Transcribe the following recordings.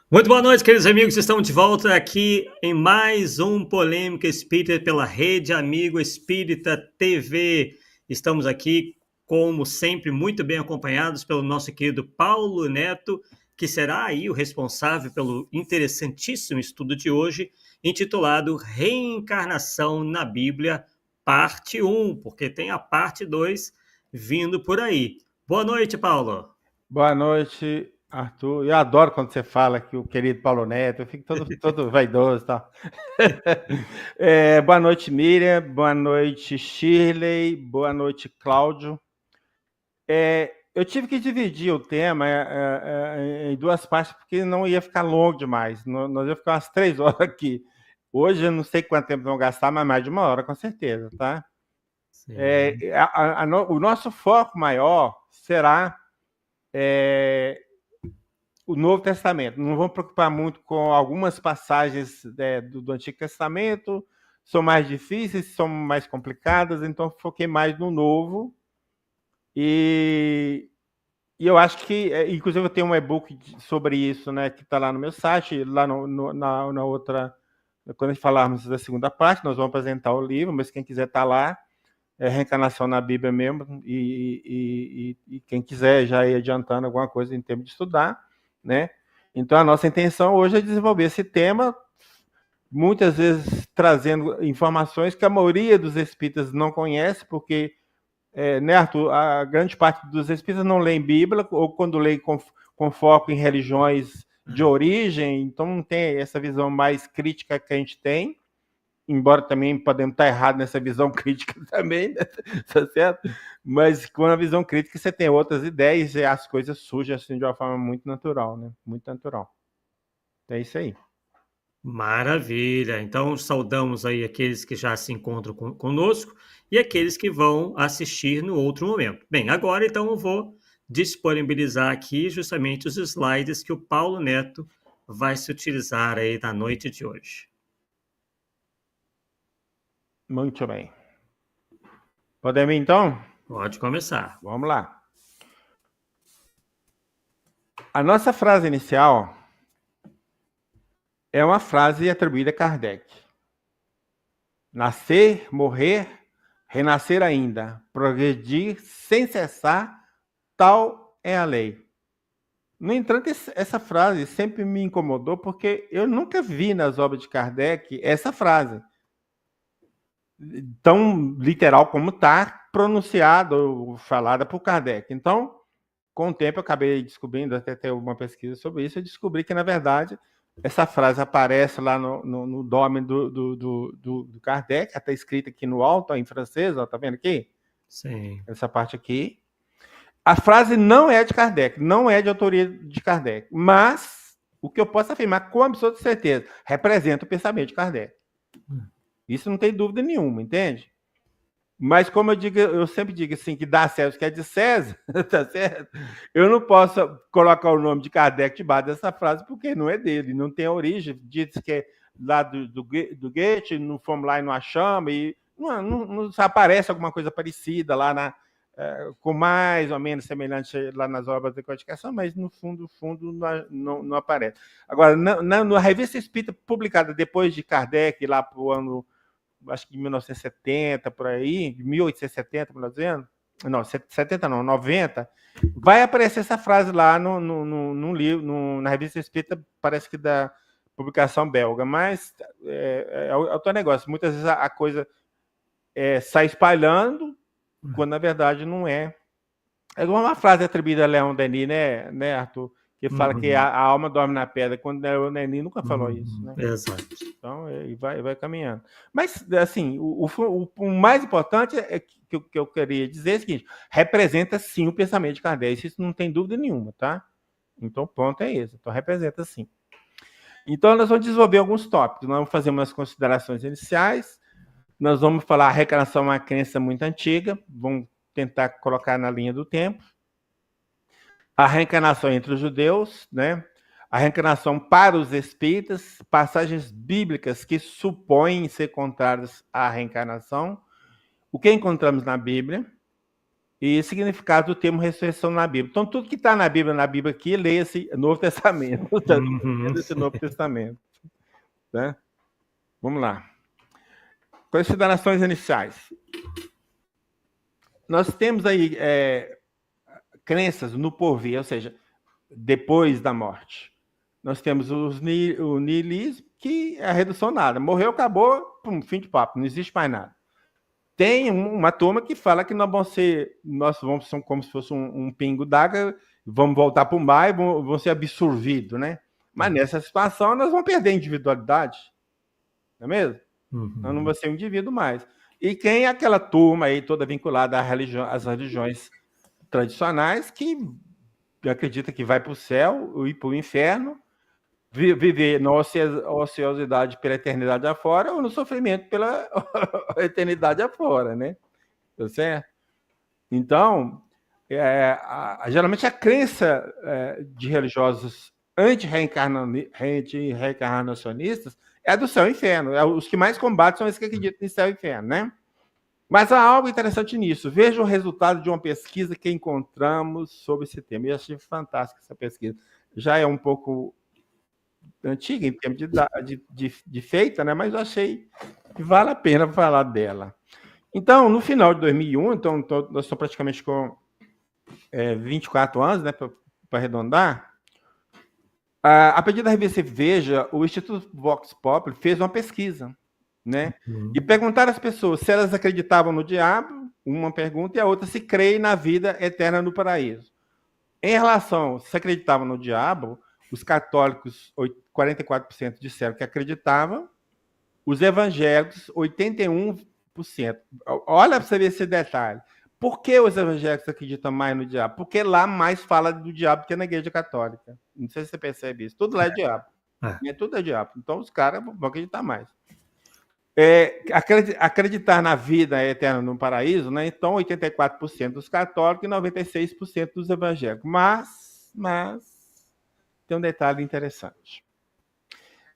Muito boa noite, queridos amigos. Estamos de volta aqui em mais um Polêmica Espírita pela Rede Amigo Espírita TV. Estamos aqui, como sempre, muito bem acompanhados pelo nosso querido Paulo Neto, que será aí o responsável pelo interessantíssimo estudo de hoje, intitulado Reencarnação na Bíblia, parte 1, porque tem a parte 2 vindo por aí. Boa noite, Paulo. Boa noite, Arthur. Eu adoro quando você fala que o querido Paulo Neto, eu fico todo vaidoso e tal. Boa noite, Miriam. Boa noite, Shirley. Boa noite, Cláudio. Eu tive que dividir o tema em duas partes, porque não ia ficar longo demais. Nós ia ficar umas 3 horas aqui. Hoje eu não sei quanto tempo vão gastar, mas mais de 1 hora, com certeza, tá? Sim. O nosso foco maior será o Novo Testamento. Não vamos preocupar muito com algumas passagens do Antigo Testamento, são mais difíceis, são mais complicadas, então foquei mais no Novo. E eu acho que, inclusive, eu tenho um e-book sobre isso, né, que está lá no meu site, lá na outra. Quando falarmos da segunda parte, nós vamos apresentar o livro, mas quem quiser está lá, é Reencarnação na Bíblia mesmo, e quem quiser já ir adiantando alguma coisa em termos de estudar, né? Então, a nossa intenção hoje é desenvolver esse tema, muitas vezes trazendo informações que a maioria dos espíritas não conhece, porque, né, Arthur, a grande parte dos espíritas não leem Bíblia, ou quando leem com foco em religiões de origem, então não tem essa visão mais crítica que a gente tem, embora também podemos estar errados nessa visão crítica também, né? Tá certo? Mas com a visão crítica você tem outras ideias e as coisas surgem assim de uma forma muito natural, né? Muito natural. É isso aí. Maravilha. Então, saudamos aí aqueles que já se encontram conosco e aqueles que vão assistir no outro momento. Bem, agora então eu vou disponibilizar aqui justamente os slides que o Paulo Neto vai se utilizar aí na noite de hoje. Muito bem. Podemos ir, então? Pode começar. Vamos lá. A nossa frase inicial é uma frase atribuída a Kardec. Nascer, morrer, renascer ainda, progredir sem cessar, tal é a lei. No entanto, essa frase sempre me incomodou porque eu nunca vi nas obras de Kardec essa frase tão literal como está pronunciada ou falada por Kardec. Então, com o tempo, eu acabei descobrindo, até ter uma pesquisa sobre isso, eu descobri que, na verdade, essa frase aparece lá no dome do Kardec, até escrita aqui no alto, em francês, está vendo aqui? Sim. Essa parte aqui. A frase não é de Kardec, não é de autoria de Kardec, mas o que eu posso afirmar com absoluta certeza, representa o pensamento de Kardec. Isso não tem dúvida nenhuma, entende? Mas como eu sempre digo assim, que dá César o que é de César, tá certo? Eu não posso colocar o nome de Kardec debaixo dessa frase, porque não é dele, não tem origem, diz que é lá do Goethe, não fomos lá e não achamos, e não aparece alguma coisa parecida lá com mais ou menos semelhante lá nas obras de codificação, mas no fundo não aparece. Agora, na revista Espírita, publicada depois de Kardec, lá para o ano, acho que de 1970, por aí, 1870, melhor dizendo, não, 70 não, 90, vai aparecer essa frase lá no livro, na revista Espírita, parece que da publicação belga, mas é o teu negócio, muitas vezes a coisa sai espalhando, quando na verdade não é. É igual uma frase atribuída a Leon Denis, né, Arthur? Que fala que a alma dorme na pedra. Quando Leon Denis nunca falou isso, né? Exato. Então, vai caminhando. Mas, assim, o mais importante é que eu queria dizer é o seguinte: representa sim o pensamento de Kardec, isso não tem dúvida nenhuma, tá? Então, o ponto é esse. Então, representa sim. Então, nós vamos desenvolver alguns tópicos. Nós vamos fazer umas considerações iniciais. Nós vamos falar a reencarnação é uma crença muito antiga. Vamos tentar colocar na linha do tempo. A reencarnação entre os judeus, né? A reencarnação para os espíritas, passagens bíblicas que supõem ser contrárias à reencarnação, o que encontramos na Bíblia, e significado do termo ressurreição na Bíblia. Então, tudo que está na Bíblia aqui, leia-se Novo Testamento. Esse Novo Testamento. Né? Vamos lá. Considerações iniciais. Nós temos aí crenças no porvir, ou seja, depois da morte. Nós temos o niilismo, que é a redução nada. Morreu, acabou, pum, fim de papo, não existe mais nada. Tem uma turma que fala que nós vamos ser como se fosse um pingo d'água, vamos voltar para o mar e vão ser absorvidos, né? Mas nessa situação nós vamos perder a individualidade, não é mesmo? Nós não vamos ser um indivíduo mais. E quem é aquela turma aí toda vinculada às religiões tradicionais que acredita que vai para o céu e para o inferno, viver na ociosidade pela eternidade afora ou no sofrimento pela eternidade afora, né? Tá certo? Então, geralmente a crença de religiosos anti-reencarnacionistas é a do céu e inferno. Os que mais combatem são esses que acreditam em céu e inferno, né? Mas há algo interessante nisso. Veja o resultado de uma pesquisa que encontramos sobre esse tema. Eu achei fantástica essa pesquisa. Já é um pouco antiga em termos de feita, né? Mas eu achei que vale a pena falar dela. Então, no final de 2001, então nós estamos praticamente com 24 anos, né, para arredondar, a partir da revista Veja, o Instituto Vox Populi fez uma pesquisa, né? E perguntaram às pessoas se elas acreditavam no diabo, uma pergunta, e a outra se creem na vida eterna no paraíso. Em relação se acreditavam no diabo, os católicos, 44% disseram que acreditavam, os evangélicos, 81%. Olha para você ver esse detalhe. Por que os evangélicos acreditam mais no diabo? Porque lá mais fala do diabo que na igreja católica. Não sei se você percebe isso. Tudo lá é diabo. Tudo é diabo. Então os caras vão acreditar mais. Acreditar na vida eterna no paraíso, né? Então 84% dos católicos e 96% dos evangélicos. Mas tem um detalhe interessante.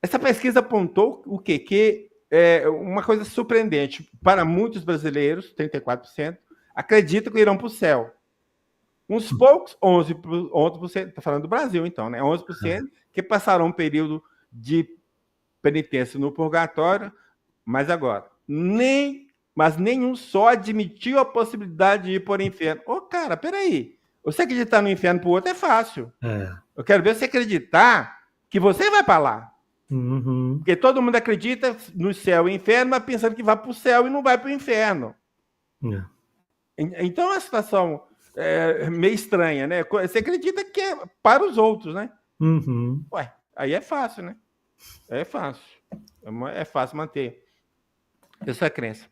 Essa pesquisa apontou o quê? Que uma coisa surpreendente. Para muitos brasileiros, 34%, acreditam que irão para o céu. Uns poucos, 11%, está falando do Brasil, então, né? 11% que passarão um período de penitência no purgatório, mas agora, nenhum só admitiu a possibilidade de ir para o inferno. Cara, peraí. Você acreditar no inferno para o outro é fácil. Eu quero ver você acreditar que você vai para lá. Porque todo mundo acredita no céu e inferno, mas pensando que vai para o céu e não vai para o inferno. Então, é uma situação meio estranha, né? Você acredita que é para os outros, né? Ué, aí é fácil, né? É fácil. É fácil manter essa crença.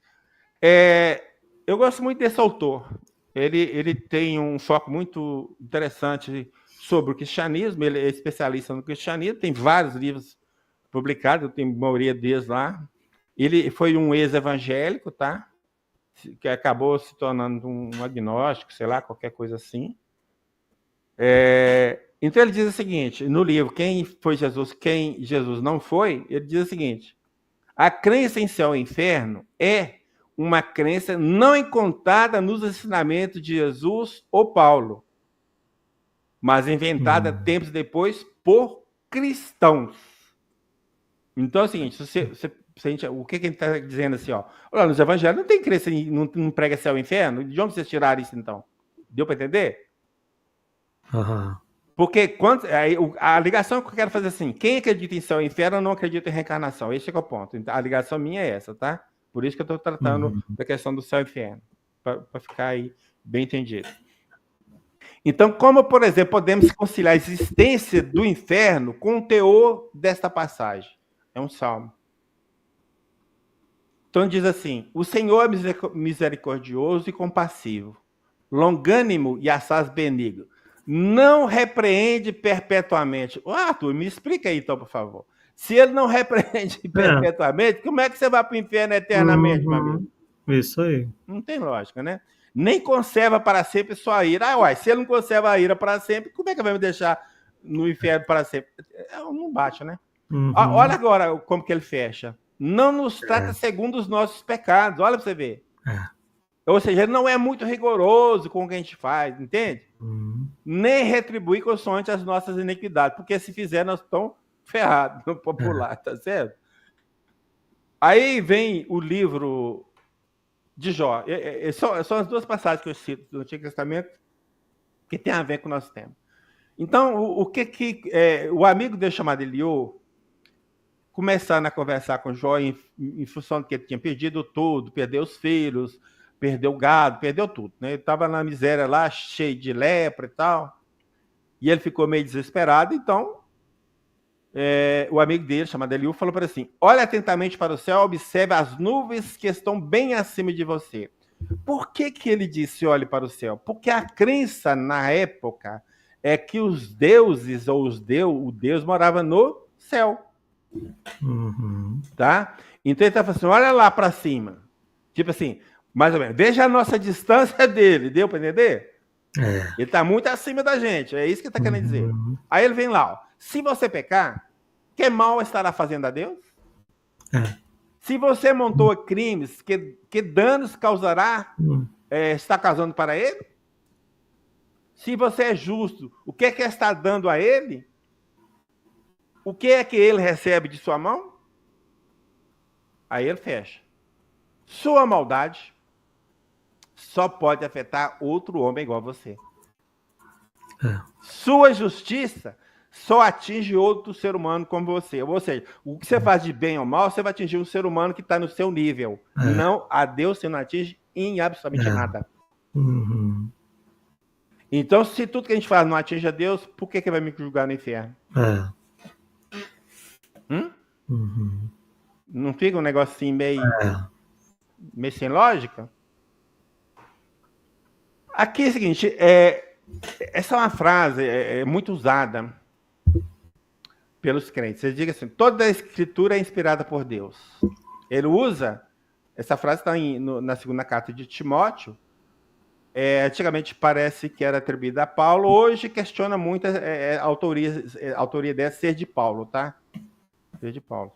Eu gosto muito desse autor. Ele tem um foco muito interessante sobre o cristianismo. Ele é especialista no cristianismo. Tem vários livros publicados, tem a maioria deles lá. Ele foi um ex-evangélico, tá? Que acabou se tornando um agnóstico, sei lá, qualquer coisa assim. Então ele diz o seguinte, no livro Quem foi Jesus, quem Jesus não foi, ele diz o seguinte: a crença em céu e inferno é uma crença não encontrada nos ensinamentos de Jesus ou Paulo, mas inventada tempos depois por cristãos. Então é o seguinte, o que ele está dizendo assim, ó? Olha, nos evangelhos não tem crença, não prega céu e inferno. De onde vocês tiraram isso, então? Deu para entender? Porque a ligação que eu quero fazer assim, quem acredita em céu e inferno não acredita em reencarnação. Esse é o ponto. Então, a ligação minha é essa, tá? Por isso que eu estou tratando da questão do céu e inferno, para ficar aí bem entendido. Então, como, por exemplo, podemos conciliar a existência do inferno com o teor desta passagem? É um salmo. Então diz assim: o Senhor é misericordioso e compassivo, longânimo e assaz benigno, não repreende perpetuamente. Arthur, me explica aí então, por favor. Se ele não repreende perpetuamente, como é que você vai para o inferno eternamente, meu amigo? Isso aí. Não tem lógica, né? Nem conserva para sempre sua ira. Se ele não conserva a ira para sempre, como é que vai me deixar no inferno para sempre? Não bate, né? Olha agora como que ele fecha. Não nos trata segundo os nossos pecados. Olha para você ver. Ou seja, ele não é muito rigoroso com o que a gente faz, entende? Nem retribuir consoante as nossas iniquidades, porque se fizer, nós estamos ferrados no popular, tá certo? Aí vem o livro de Jó. São as duas passagens que eu cito do Antigo Testamento que tem a ver com o nosso tema. Então, o amigo dele chamado Eliú, começando a conversar com Jó em função do que ele tinha perdido tudo, perdeu os filhos, perdeu o gado, perdeu tudo, né? Ele estava na miséria lá, cheio de lepra e tal, e ele ficou meio desesperado. Então, o amigo dele, chamado Eliú, falou para ele assim: olha atentamente para o céu, observe as nuvens que estão bem acima de você. Por que ele disse olhe para o céu? Porque a crença na época é que os deuses, ou o Deus morava no céu. Tá? Então ele está falando assim, olha lá para cima. Tipo assim, mais ou menos, veja a nossa distância dele, deu para entender? Ele está muito acima da gente, é isso que ele está querendo dizer. Aí ele vem lá, ó, se você pecar, que mal estará fazendo a Deus? Se você montou crimes, que danos causará está causando para ele? Se você é justo, o que está dando a ele? O que é que ele recebe de sua mão? Aí ele fecha. Sua maldade só pode afetar outro homem igual a você. Sua justiça só atinge outro ser humano como você. Ou seja, o que você faz de bem ou mal, você vai atingir um ser humano que está no seu nível. Não, a Deus você não atinge em absolutamente nada. Então, se tudo que a gente faz não atinge a Deus, por que vai me julgar no inferno? Não fica um negocinho meio sem lógica? Aqui é o seguinte, essa é uma frase muito usada pelos crentes. Eles dizem assim, toda a escritura é inspirada por Deus. Ele usa, essa frase está na segunda carta de Timóteo, antigamente parece que era atribuída a Paulo, hoje questiona muito a autoria dessa ser de Paulo, tá? Ser de Paulo.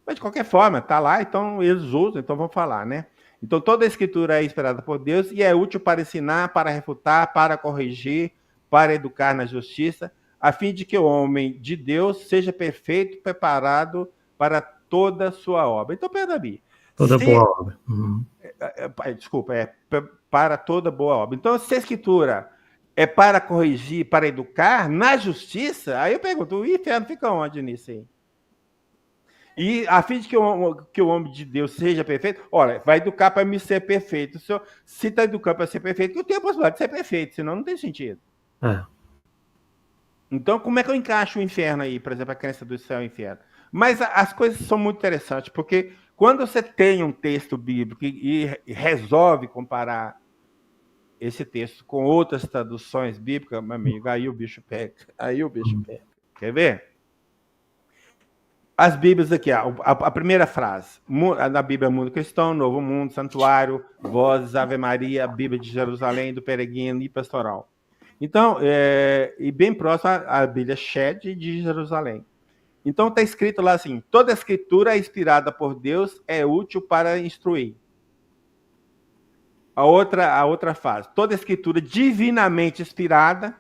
Mas de qualquer forma, tá lá, então eles usam, então vamos falar, né? Então toda a escritura é inspirada por Deus e é útil para ensinar, para refutar, para corrigir, para educar na justiça, a fim de que o homem de Deus seja perfeito, preparado para toda a sua obra. Então, pera aí. Toda boa obra. Desculpa, para toda boa obra. Então, se a escritura é para corrigir, para educar na justiça, aí eu pergunto, o inferno fica onde nisso aí? E a fim de que o homem de Deus seja perfeito, olha, vai educar para me ser perfeito. Se está educando para ser perfeito, eu tenho a possibilidade de ser perfeito, senão não tem sentido. Então, como é que eu encaixo o inferno aí, por exemplo, a crença do céu e inferno? Mas as coisas são muito interessantes, porque quando você tem um texto bíblico e resolve comparar esse texto com outras traduções bíblicas, meu amigo, aí o bicho pega. Quer ver? As Bíblias aqui, a primeira frase, na Bíblia Mundo Cristão, Novo Mundo, Santuário, Vozes, Ave Maria, Bíblia de Jerusalém, do Peregrino e Pastoral. Então, e bem próximo à Bíblia Shed de Jerusalém. Então está escrito lá assim, toda a escritura inspirada por Deus é útil para instruir. A outra frase, toda a escritura divinamente inspirada.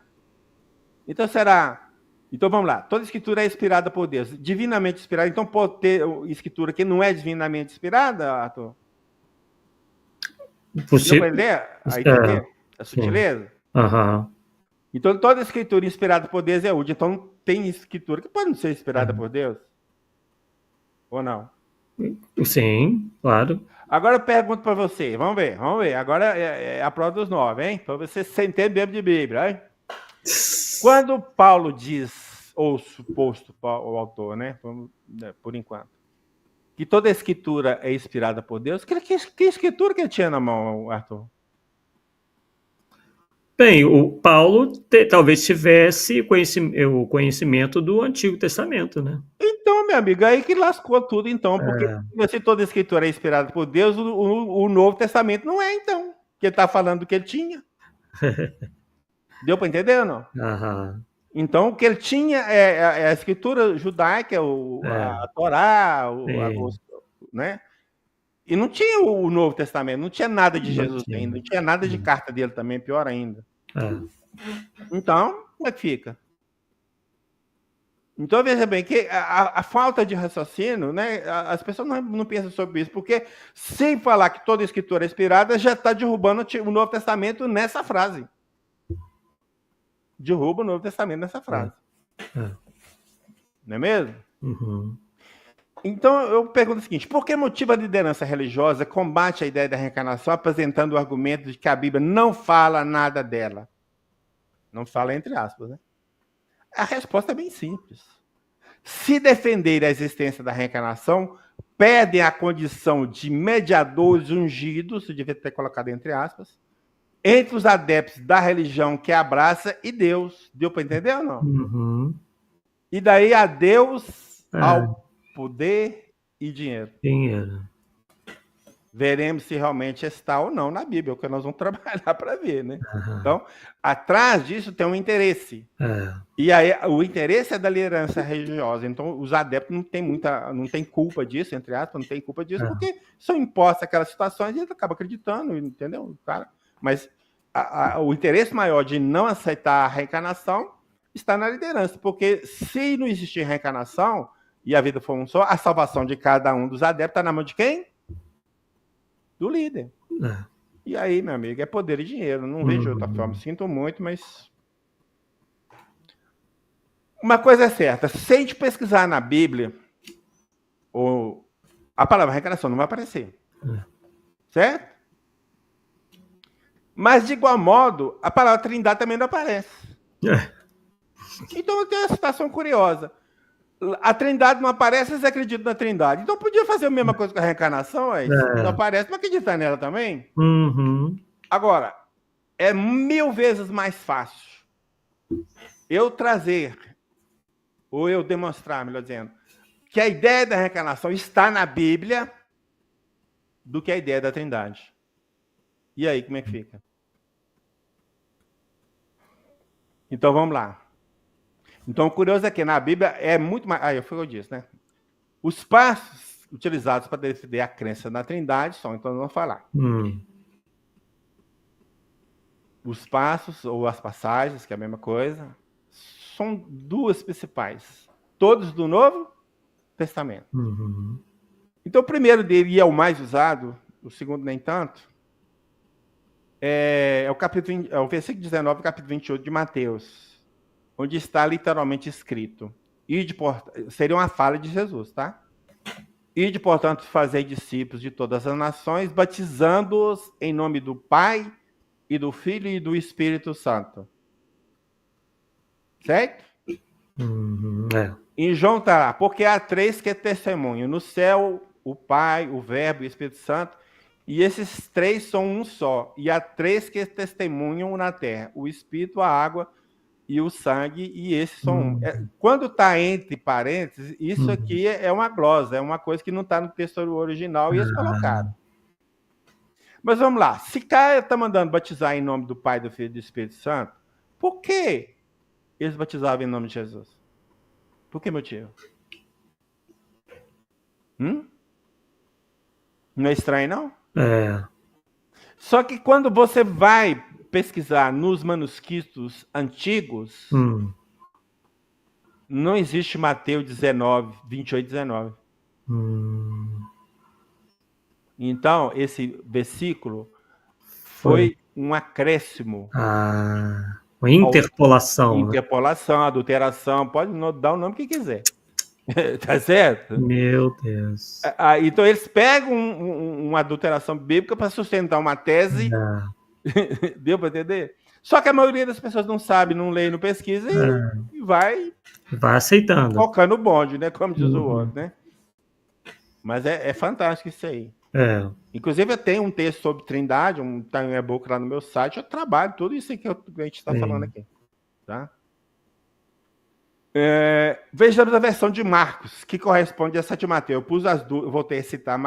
Então vamos lá, toda escritura é inspirada por Deus, divinamente inspirada. Então pode ter escritura que não é divinamente inspirada, Arthur? Deu para entender? A sutileza? Então toda escritura inspirada por Deus é útil. Então tem escritura que pode não ser inspirada por Deus? Ou não? Sim, claro. Agora eu pergunto para você, vamos ver. Agora é a prova dos 9, hein? Para você entender mesmo de Bíblia, hein? Quando Paulo diz, ou suposto o autor, né? Por enquanto, que toda a escritura é inspirada por Deus, que escritura que ele tinha na mão, Arthur? Bem, o Paulo talvez tivesse o conhecimento do Antigo Testamento, né? Então, meu amigo, aí que lascou tudo, então, porque se toda a escritura é inspirada por Deus, o Novo Testamento não é, então, que ele está falando do que ele tinha. Deu para entender ou não? Então, o que ele tinha é a escritura judaica, a Torá, né? E não tinha o Novo Testamento, não tinha nada de Jesus tinha. ainda, não tinha nada de carta dele também, pior ainda. Então, como é que fica? Então, veja bem, que a falta de raciocínio, né, as pessoas não pensam sobre isso, porque sem falar que toda escritura é inspirada, já está derrubando o Novo Testamento nessa frase. Derruba o Novo Testamento nessa frase. Não é mesmo? Uhum. Então, eu pergunto o seguinte, por que motivo a liderança religiosa combate a ideia da reencarnação apresentando o argumento de que a Bíblia não fala nada dela? Não fala entre aspas, né? A resposta é bem simples. Se defender a existência da reencarnação, pedem a condição de mediadores ungidos, eu devia ter colocado entre aspas, entre os adeptos da religião que abraça e Deus. Deu para entender ou não? Uhum. E daí a Deus ao poder e dinheiro. Veremos se realmente está ou não na Bíblia, o que nós vamos trabalhar para ver, né? Então, atrás disso tem um interesse. E aí o interesse é da liderança religiosa. Então, os adeptos não tem culpa disso, entre aspas, não tem culpa disso, porque são impostas aquelas situações e ele acaba acreditando, entendeu? Cara, mas o interesse maior de não aceitar a reencarnação está na liderança, porque se não existir reencarnação e a vida for um só, a salvação de cada um dos adeptos está na mão de quem? Do líder. E aí, meu amigo, é poder e dinheiro. Não vejo outra forma. Sinto muito, mas... Uma coisa é certa. Se a gente pesquisar na Bíblia, a palavra reencarnação não vai aparecer. Certo? Mas, de igual modo, a palavra trindade também não aparece. Então, eu tenho uma situação curiosa. A trindade não aparece, eles acreditam na trindade. Então, podia fazer a mesma coisa com a reencarnação, não aparece, mas acreditar nela também. Agora, é 1000 vezes mais fácil eu trazer, ou eu demonstrar, melhor dizendo, que a ideia da reencarnação está na Bíblia do que a ideia da trindade. E aí, como é que fica? Então, vamos lá. Então, o curioso é que na Bíblia é muito mais... Aí, foi o que eu disse, né? Os passos utilizados para defender a crença na trindade são, então, vamos falar. Os passos, ou as passagens, que é a mesma coisa, são duas principais. Todos do Novo Testamento. Então, o primeiro dele, e é o mais usado, o segundo nem tanto, é o versículo 19, capítulo 28 de Mateus, onde está literalmente escrito, seria uma fala de Jesus, tá? Ide, portanto, fazer discípulos de todas as nações, batizando-os em nome do Pai, e do Filho e do Espírito Santo. Certo? Em João está lá, porque há 3 que testemunham, no céu, o Pai, o Verbo e o Espírito Santo, e esses 3 são um só, e há 3 que testemunham na terra, o Espírito, a água e o sangue, e esses são um. Quando está entre parênteses, isso aqui é uma glosa, é uma coisa que não está no texto original, e eles colocaram. Mas vamos lá, se Caio está mandando batizar em nome do Pai, do Filho e do Espírito Santo, por que eles batizavam em nome de Jesus? Por que motivo? Não é estranho, não? Só que quando você vai pesquisar nos manuscritos antigos, não existe Mateus 19, 28, 19. Então, esse versículo foi um acréscimo. Uma interpolação. Interpolação, adulteração, pode dar o nome que quiser. Tá certo? Meu Deus. Então, eles pegam uma adulteração bíblica para sustentar uma tese. Deu para entender? Só que a maioria das pessoas não sabe, não lê, não pesquisa e vai aceitando. Tocando o bonde, né? Como diz o outro, né? Mas é fantástico isso aí. Inclusive, eu tenho um texto sobre trindade, tá um e-book lá no meu site, eu trabalho tudo isso que a gente está falando aqui. Tá? Vejamos a versão de Marcos, que corresponde a essa de Mateus. Eu pus as duas, voltei a citar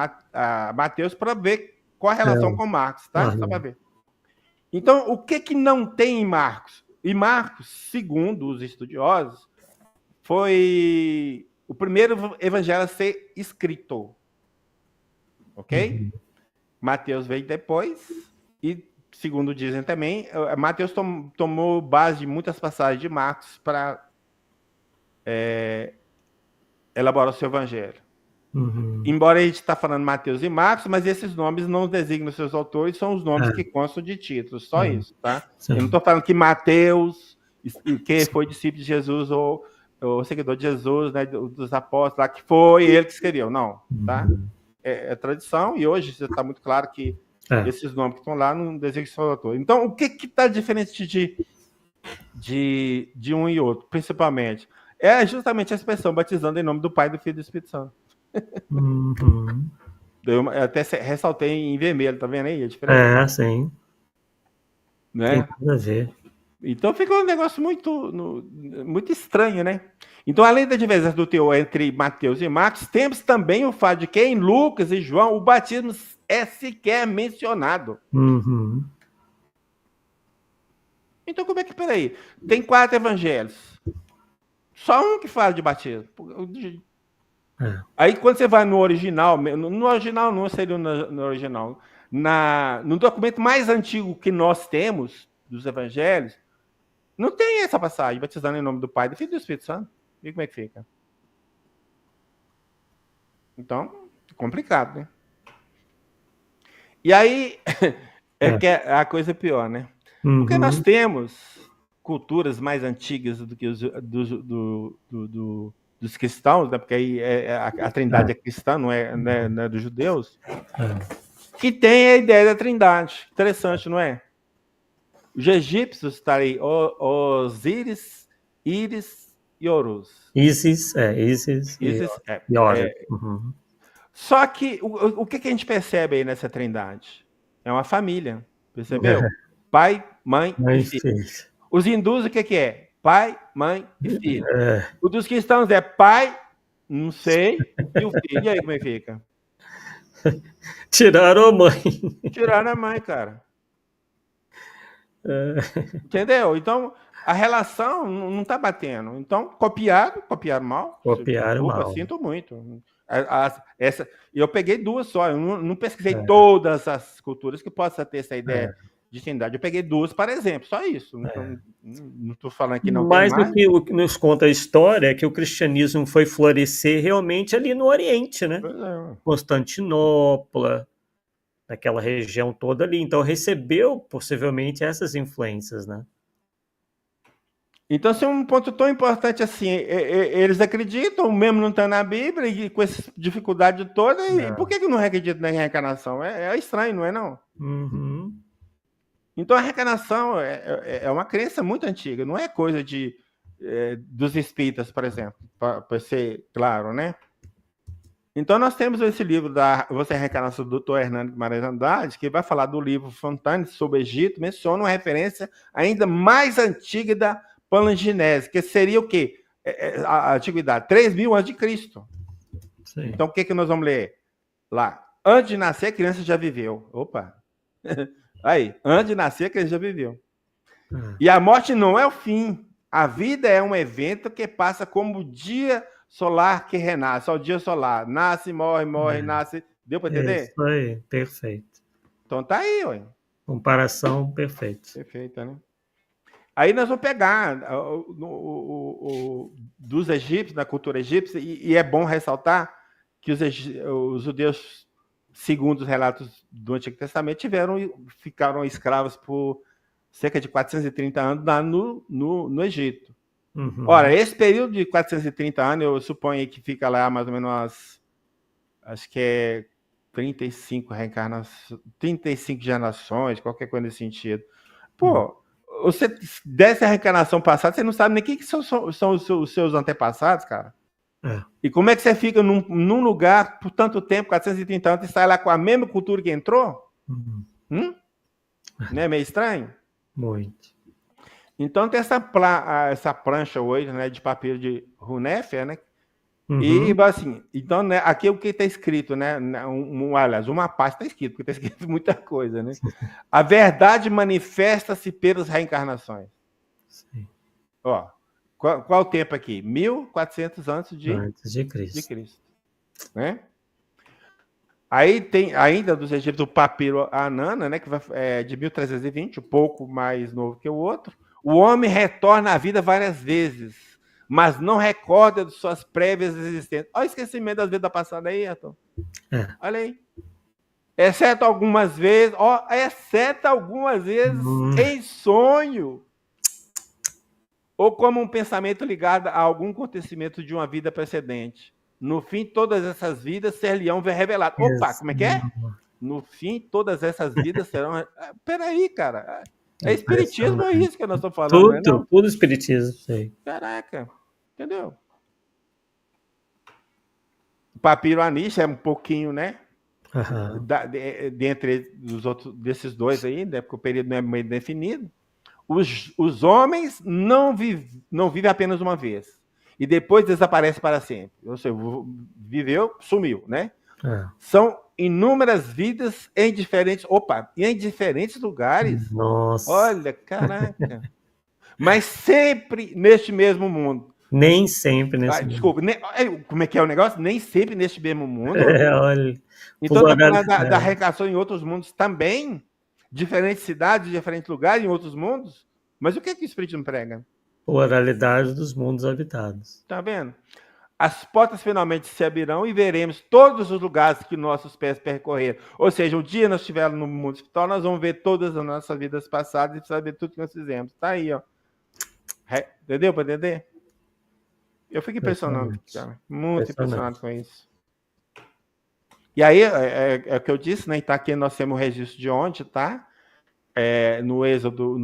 Mateus para ver qual a relação com Marcos, tá? Só para ver. Então, o que não tem em Marcos? E Marcos, segundo os estudiosos, foi o primeiro evangelho a ser escrito. ok? Mateus veio depois e, segundo dizem também, Mateus tomou base de muitas passagens de Marcos para elaborar o seu evangelho. Embora a gente está falando Mateus e Marcos, mas esses nomes não designam seus autores, são os nomes que constam de títulos, só isso, tá? Sim. Eu não estou falando que Mateus, que foi discípulo de Jesus ou seguidor de Jesus, né, dos apóstolos, lá, que foi ele que escreveu, não, tá? É tradição, e hoje está muito claro que esses nomes que estão lá não designam seu autor. Então, o que está diferente de um e outro, principalmente? É justamente a expressão batizando em nome do Pai, do Filho e do Espírito Santo. Eu até ressaltei em vermelho, tá vendo aí a diferença? Sim. Né? Tem nada a ver. Então fica um negócio muito estranho, né? Então, além da divergência do teor entre Mateus e Marcos, temos também o fato de que em Lucas e João o batismo é sequer mencionado. Então, como é que, peraí, tem 4 evangelhos, só um que fala de batismo. Aí, quando você vai no original, no original não seria no original, no documento mais antigo que nós temos dos evangelhos, não tem essa passagem, batizando em nome do Pai, do Filho e do Espírito Santo. E como é que fica? Então, complicado, né? E aí, que a coisa pior, né? Porque nós temos culturas mais antigas do que dos cristãos, né? Porque aí a trindade é cristã, não é dos judeus, que tem a ideia da trindade. Interessante, não é? Os egípcios estão aí, Osíris, Íris e Horus. Isis e Horus. Só que o que a gente percebe aí nessa trindade? É uma família, percebeu? Pai, mãe e filho. Os hindus, o que é? Pai, mãe e filho. O dos cristãos é pai, não sei, e o filho. E aí, como é que fica? Tiraram a mãe. Tiraram a mãe, cara. Entendeu? Então, a relação não está batendo. Então, copiaram mal. Copiaram mal. Sinto muito. Eu peguei 2 só. Eu não pesquisei todas as culturas que possam ter essa ideia de trindade. Eu peguei 2, para exemplo. Só isso. Não estou falando que não tem mais. Mas o que nos conta a história é que o cristianismo foi florescer realmente ali no Oriente, né? Constantinopla, naquela região toda ali. Então, recebeu possivelmente essas influências, né? Então, se é um ponto tão importante assim, eles acreditam, mesmo não está na Bíblia, e com essa dificuldade toda, e por que não acreditam na reencarnação? É estranho, não é não? Então, a reencarnação é uma crença muito antiga, não é coisa dos espíritas, por exemplo, para ser claro, né? Então, nós temos esse livro da Você é a Reencarnação do Dr. Hernando Guimarães Andrade, que vai falar do livro Fontanes sobre o Egito, menciona uma referência ainda mais antiga da palingenese, que seria o quê? A antiguidade, 3.000 a.C. Então, o que nós vamos ler lá? Antes de nascer, a criança já viveu. Opa! Aí, antes de nascer, a criança já viveu. E a morte não é o fim. A vida é um evento que passa como o dia solar que renasce. O dia solar. Nasce, morre, nasce. Deu para entender? Isso aí, perfeito. Então tá aí, ué. Comparação perfeita. Perfeita, né? Aí nós vamos pegar dos egípcios, da cultura egípcia, e é bom ressaltar que os judeus, segundo os relatos do Antigo Testamento, ficaram escravos por cerca de 430 anos lá no Egito. Ora, esse período de 430 anos, eu suponho que fica lá mais ou menos acho que é 35 reencarnações, 35 gerações, qualquer coisa nesse sentido. Pô, você desce a reencarnação passada, você não sabe nem quem que são os seus antepassados, cara. E como é que você fica num lugar por tanto tempo, 430 anos, e sai lá com a mesma cultura que entrou? Não é meio estranho? Muito. Então tem essa prancha hoje, né, de papiro de Runéfia, né? E assim, então, né, aqui o que está escrito, né? Aliás, uma parte está escrito, porque está escrito muita coisa, né? A verdade manifesta-se pelas reencarnações. Sim. Ó, qual o tempo aqui? 1400 antes de Cristo. Né? Aí tem ainda dos egípcios o papiro Anana, né, que é de 1320, um pouco mais novo que o outro. O homem retorna à vida várias vezes, mas não recorda de suas prévias existências. Olha o esquecimento das vidas passadas aí, Arthur. É. Olha aí. Exceto algumas vezes em sonho, ou como um pensamento ligado a algum acontecimento de uma vida precedente. No fim, todas essas vidas ser-lhe-ão reveladas. Opa, como é que é? No fim, todas essas vidas serão... Peraí, cara. É espiritismo, é isso que nós estamos falando, tudo, não? Tudo espiritismo, sei. Caraca, entendeu? O papiro Anish é um pouquinho, né? Uhum. Dentre os outros, desses dois aí, né? Porque o período não é meio definido. Os homens não vivem apenas uma vez. E depois desaparece para sempre. Ou seja, viveu, sumiu, né? São inúmeras vidas em diferentes lugares. Nossa. Olha, caraca. Mas sempre neste mesmo mundo. Nem sempre nesse mundo. Desculpa, como é que é o negócio? Nem sempre neste mesmo mundo. Olha. Então está falando da reencarnação em outros mundos também? Diferentes cidades, diferentes lugares, em outros mundos? Mas o que é que o Espiritismo prega? Oralidade dos mundos habitados. Tá vendo? As portas finalmente se abrirão e veremos todos os lugares que nossos pés percorreram. Ou seja, o dia nós estivermos no mundo espiritual, nós vamos ver todas as nossas vidas passadas e saber tudo que nós fizemos. Tá aí, ó. Entendeu? Para entender? Eu fico impressionado, cara. Muito impressionado com isso. E aí, é o que eu disse, né? Tá aqui nós temos o registro de ontem, tá? No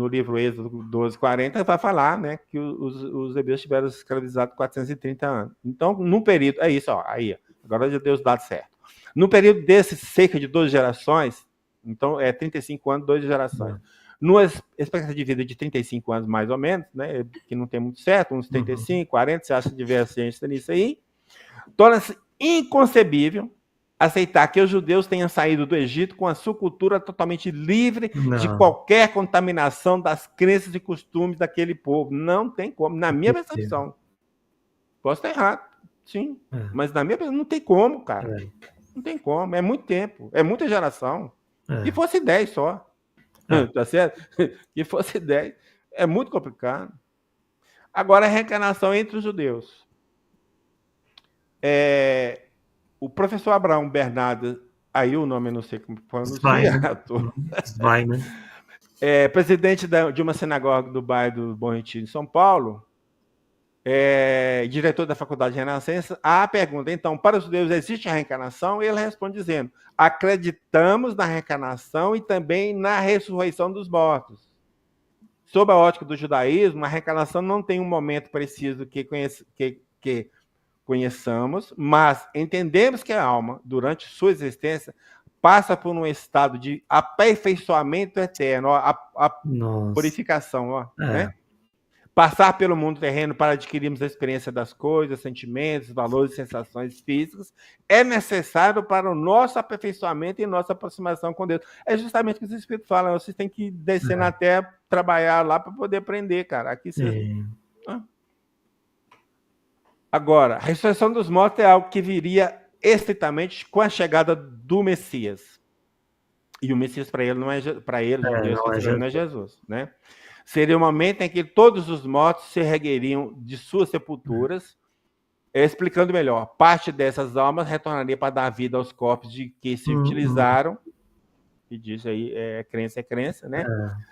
livro Êxodo 12:40, vai falar, né, que os hebreus tiveram escravizados 430 anos. Então, num período, é isso, ó, aí, agora já deu os dados certos. No período desses, cerca de 12 gerações, então 35 anos, 2 gerações. Numa expectativa de vida de 35 anos, mais ou menos, né, que não tem muito certo, uns 35, 40, você acha divergência nisso aí, torna-se inconcebível aceitar que os judeus tenham saído do Egito com a sua cultura totalmente livre de qualquer contaminação das crenças e costumes daquele povo. Não tem como, na minha percepção. Posso estar errado, sim. Mas na minha percepção, não tem como, cara. Não tem como, é muito tempo, é muita geração. Que fosse 10 só. Tá certo? Que fosse 10. É muito complicado. Agora, a reencarnação entre os judeus. O professor Abraão Bernardo, aí o nome eu não sei como pronuncia, presidente de uma sinagoga do bairro do Bom Retiro, em São Paulo, diretor da Faculdade de Renascença, a pergunta, então, para os judeus existe a reencarnação? E ele responde dizendo, acreditamos na reencarnação e também na ressurreição dos mortos. Sob a ótica do judaísmo, a reencarnação não tem um momento preciso que conheçamos, mas entendemos que a alma, durante sua existência, passa por um estado de aperfeiçoamento eterno, a purificação, né? Passar pelo mundo terreno para adquirirmos a experiência das coisas, sentimentos, valores e sensações físicas é necessário para o nosso aperfeiçoamento e nossa aproximação com Deus. É justamente o que os Espíritos falam, vocês têm que descer na Terra, trabalhar lá para poder aprender, cara. Aqui vocês... Agora, a ressurreição dos mortos é algo que viria estritamente com a chegada do Messias. E o Messias para ele não é Jesus, né? Seria o momento em que todos os mortos se ergueriam de suas sepulturas, explicando melhor. Parte dessas almas retornaria para dar vida aos corpos de que se utilizaram, e diz aí, crença, né?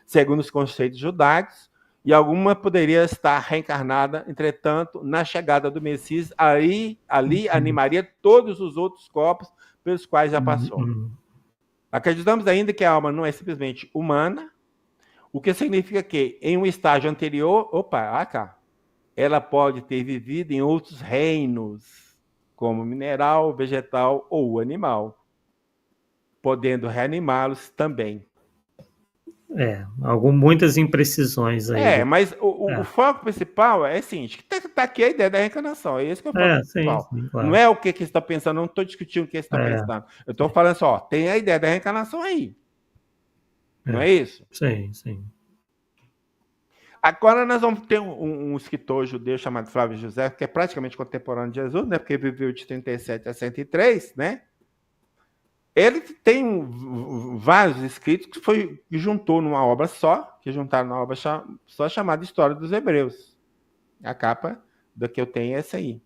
Segundo os conceitos judaicos, e alguma poderia estar reencarnada, entretanto, na chegada do Messias, ali animaria todos os outros corpos pelos quais já passou. Acreditamos ainda que a alma não é simplesmente humana, o que significa que, em um estágio anterior, ela pode ter vivido em outros reinos, como mineral, vegetal ou animal, podendo reanimá-los também. Muitas imprecisões aí. Mas o foco principal é assim, está aqui a ideia da reencarnação, é isso que eu falo principal. Sim, claro. Não é o que você está pensando, não estou discutindo o que você está pensando. Eu estou falando só, tem a ideia da reencarnação aí. Não é isso? Sim, sim. Agora nós vamos ter um escritor judeu chamado Flávio José, que é praticamente contemporâneo de Jesus, né? Porque viveu de 37 a 103, né? Ele tem vários escritos que juntou numa obra só, que juntaram numa obra só chamada História dos Hebreus. A capa da que eu tenho é essa aí.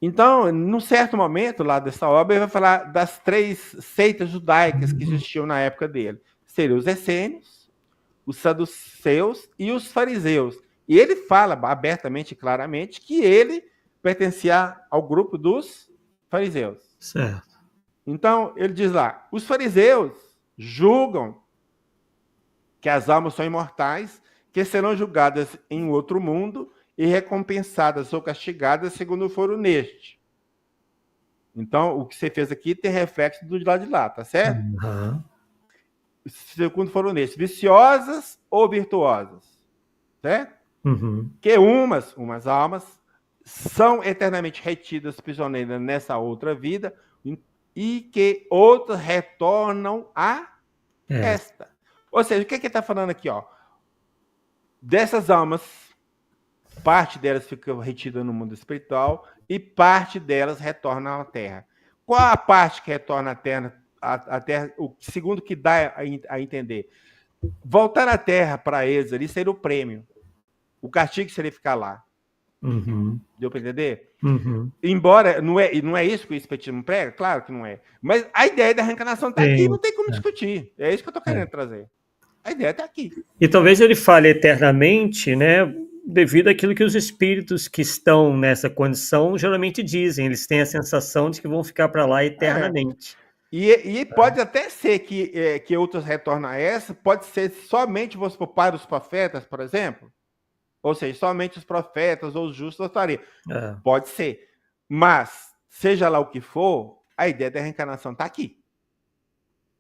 Então, num certo momento lá dessa obra, ele vai falar das 3 seitas judaicas que existiam na época dele. Seriam os essênios, os saduceus e os fariseus. E ele fala abertamente e claramente que ele pertencia ao grupo dos fariseus. Certo. Então, ele diz lá, os fariseus julgam que as almas são imortais, que serão julgadas em outro mundo e recompensadas ou castigadas segundo foram neste. Então, o que você fez aqui tem reflexo do lado de lá, tá certo? Uhum. Segundo foram neste, viciosas ou virtuosas, certo? Uhum. Que umas almas são eternamente retidas prisioneiras nessa outra vida e que outras retornam a esta. Ou seja, o que ele está falando aqui? Ó? Dessas almas, parte delas fica retida no mundo espiritual e parte delas retorna à Terra. Qual a parte que retorna à Terra? A terra, o segundo que dá a entender. Voltar à Terra para eles ali seria o prêmio. O castigo seria ficar lá. Uhum. Deu para entender? Uhum. Embora não é isso que o Espiritismo prega, claro que não é. Mas a ideia da reencarnação está aqui, não tem como discutir. É isso que eu estou querendo trazer. A ideia está aqui. E talvez ele fale eternamente, né? Devido àquilo que os espíritos que estão nessa condição geralmente dizem. Eles têm a sensação de que vão ficar para lá eternamente. E pode até ser que outros retornam a essa, pode ser somente para os profetas, por exemplo. Ou seja, somente os profetas ou os justos estariam. Pode ser. Mas, seja lá o que for, a ideia da reencarnação está aqui.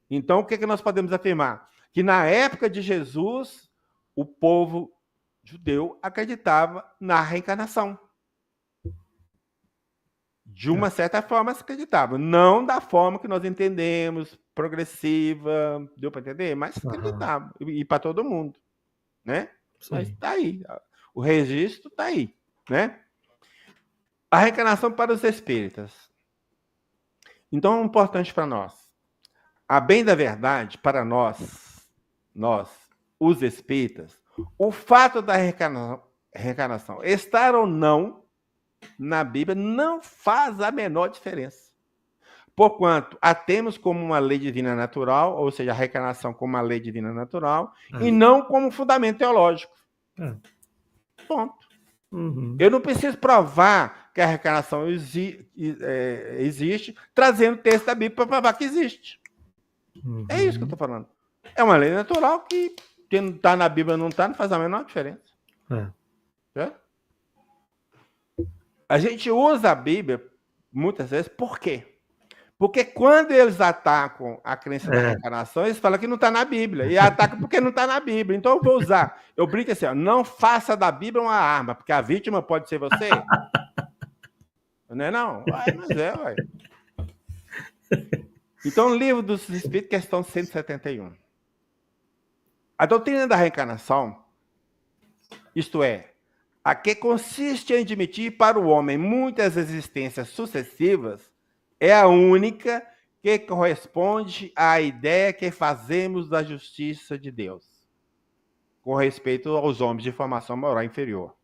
Então, o que nós podemos afirmar? Que na época de Jesus, o povo judeu acreditava na reencarnação. De uma certa forma, se acreditava. Não da forma que nós entendemos, progressiva, deu para entender? Mas se acreditava. E para todo mundo. Né? Mas está aí. O registro está aí, né? A reencarnação para os espíritas. Então, é importante para nós. A bem da verdade, para nós, os espíritas, o fato da reencarnação estar ou não na Bíblia não faz a menor diferença. Porquanto a temos como uma lei divina natural, ou seja, a reencarnação como uma lei divina natural, e não como fundamento teológico. Ponto. Uhum. Eu não preciso provar que a reencarnação existe, trazendo texto da Bíblia para provar que existe. Uhum. É isso que eu estou falando. É uma lei natural que quem não está na Bíblia não está, não faz a menor diferença. A gente usa a Bíblia muitas vezes, por quê? Porque quando eles atacam a crença da reencarnação, eles falam que não está na Bíblia. E atacam porque não está na Bíblia. Então eu vou usar. Eu brinco assim, ó, não faça da Bíblia uma arma, porque a vítima pode ser você. Não é não? Mas é, ué. Então, Livro dos Espíritos, questão 171. A doutrina da reencarnação, isto é, a que consiste em admitir para o homem muitas existências sucessivas, é a única que corresponde à ideia que fazemos da justiça de Deus, com respeito aos homens de formação moral inferior.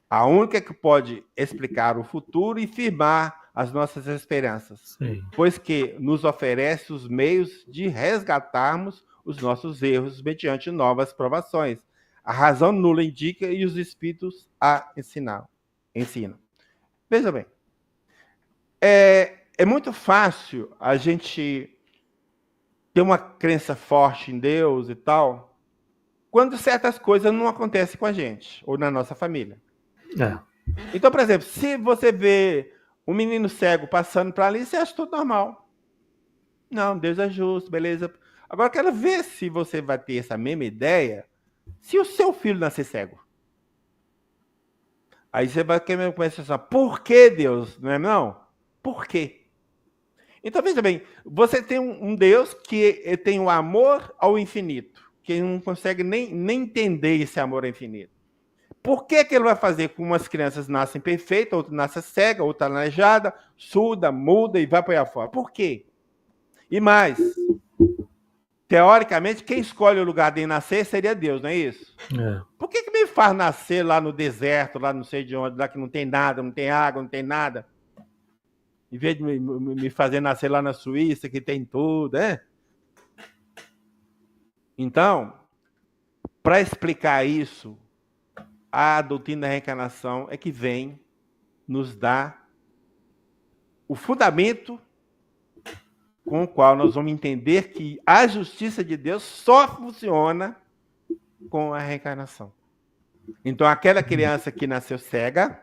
A única que pode explicar o futuro e firmar as nossas esperanças, pois que nos oferece os meios de resgatarmos os nossos erros mediante novas provações. A razão nula indica e os espíritos a ensinam. Veja bem, é muito fácil a gente ter uma crença forte em Deus e tal, quando certas coisas não acontecem com a gente, ou na nossa família. Então, por exemplo, se você vê um menino cego passando para ali, você acha tudo normal. Não, Deus é justo, beleza. Agora, eu quero ver se você vai ter essa mesma ideia se o seu filho nascer cego. Aí você vai começar a falar, por que Deus? Não é não? Por quê? Então, veja bem, você tem um Deus que tem o amor ao infinito, que não consegue nem entender esse amor ao infinito. Por que ele vai fazer com umas crianças nascem perfeitas, outra nasce cega, outra aleijada, surda, muda e vai para aí fora? Por quê? E mais, teoricamente, quem escolhe o lugar de nascer seria Deus, não é isso? Por que me faz nascer lá no deserto, lá não sei de onde, lá que não tem nada, não tem água, não tem nada? Em vez de me fazer nascer lá na Suíça, que tem tudo, né? Então, para explicar isso, a doutrina da reencarnação é que vem nos dar o fundamento com o qual nós vamos entender que a justiça de Deus só funciona com a reencarnação. Então, aquela criança que nasceu cega,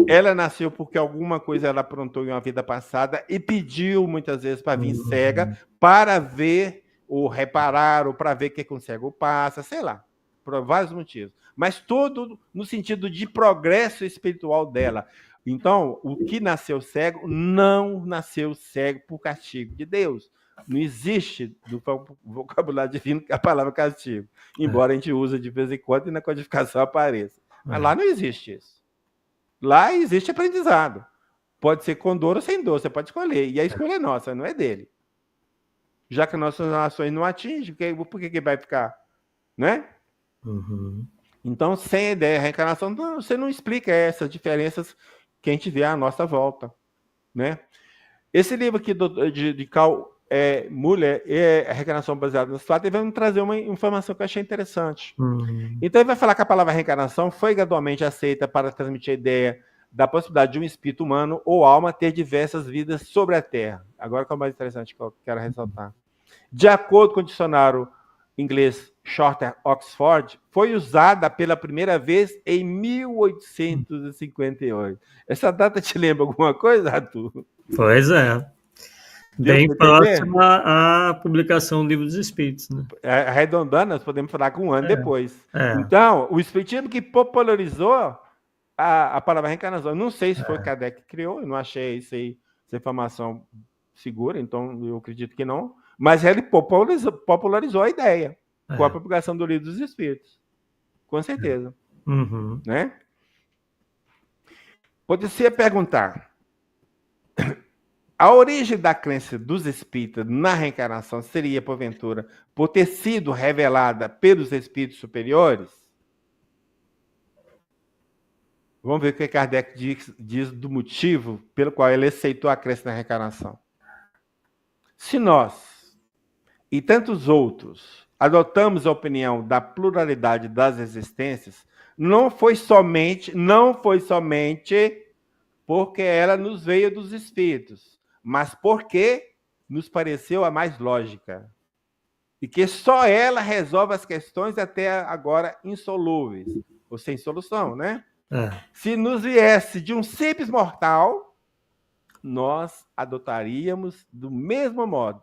ela nasceu porque alguma coisa ela aprontou em uma vida passada e pediu muitas vezes para vir cega para ver ou reparar ou para ver o que um cego passa, sei lá, por vários motivos. Mas tudo no sentido de progresso espiritual dela. Então, o que nasceu cego não nasceu cego por castigo de Deus. Não existe no vocabulário divino a palavra castigo, embora a gente use de vez em quando e na codificação apareça. Mas lá não existe isso. Lá existe aprendizado. Pode ser com dor ou sem dor, você pode escolher. E a escolha é nossa, não é dele. Já que nossas ações não atingem, por que vai ficar? Né? Uhum. Então, sem a ideia de reencarnação, você não explica essas diferenças que a gente vê à nossa volta. Né? Esse livro aqui de Carl Muller, A Reencarnação Baseada nos Fatos, ele vai me trazer uma informação que eu achei interessante. Então, ele vai falar que a palavra reencarnação foi gradualmente aceita para transmitir a ideia da possibilidade de um espírito humano ou alma ter diversas vidas sobre a Terra. Agora que é o mais interessante que eu quero ressaltar. De acordo com o dicionário inglês Shorter Oxford, foi usada pela primeira vez em 1858. Essa data te lembra alguma coisa, Arthur? Pois é. Bem próxima à publicação do Livro dos Espíritos, né? Arredondando, nós podemos falar com um ano depois. Então, o Espiritismo que popularizou a palavra reencarnação. Eu não sei se foi Kardec que criou, eu não achei essa informação segura, então eu acredito que não. Mas ele popularizou a ideia com a publicação do Livro dos Espíritos. Com certeza. Uhum. Né? Pode-se perguntar: a origem da crença dos espíritas na reencarnação seria, porventura, por ter sido revelada pelos espíritos superiores? Vamos ver o que Kardec diz do motivo pelo qual ele aceitou a crença na reencarnação. Se nós e tantos outros adotamos a opinião da pluralidade das existências, não foi somente porque ela nos veio dos espíritos, mas porque nos pareceu a mais lógica. E que só ela resolve as questões até agora insolúveis, ou sem solução, né? Se nos viesse de um simples mortal, nós adotaríamos do mesmo modo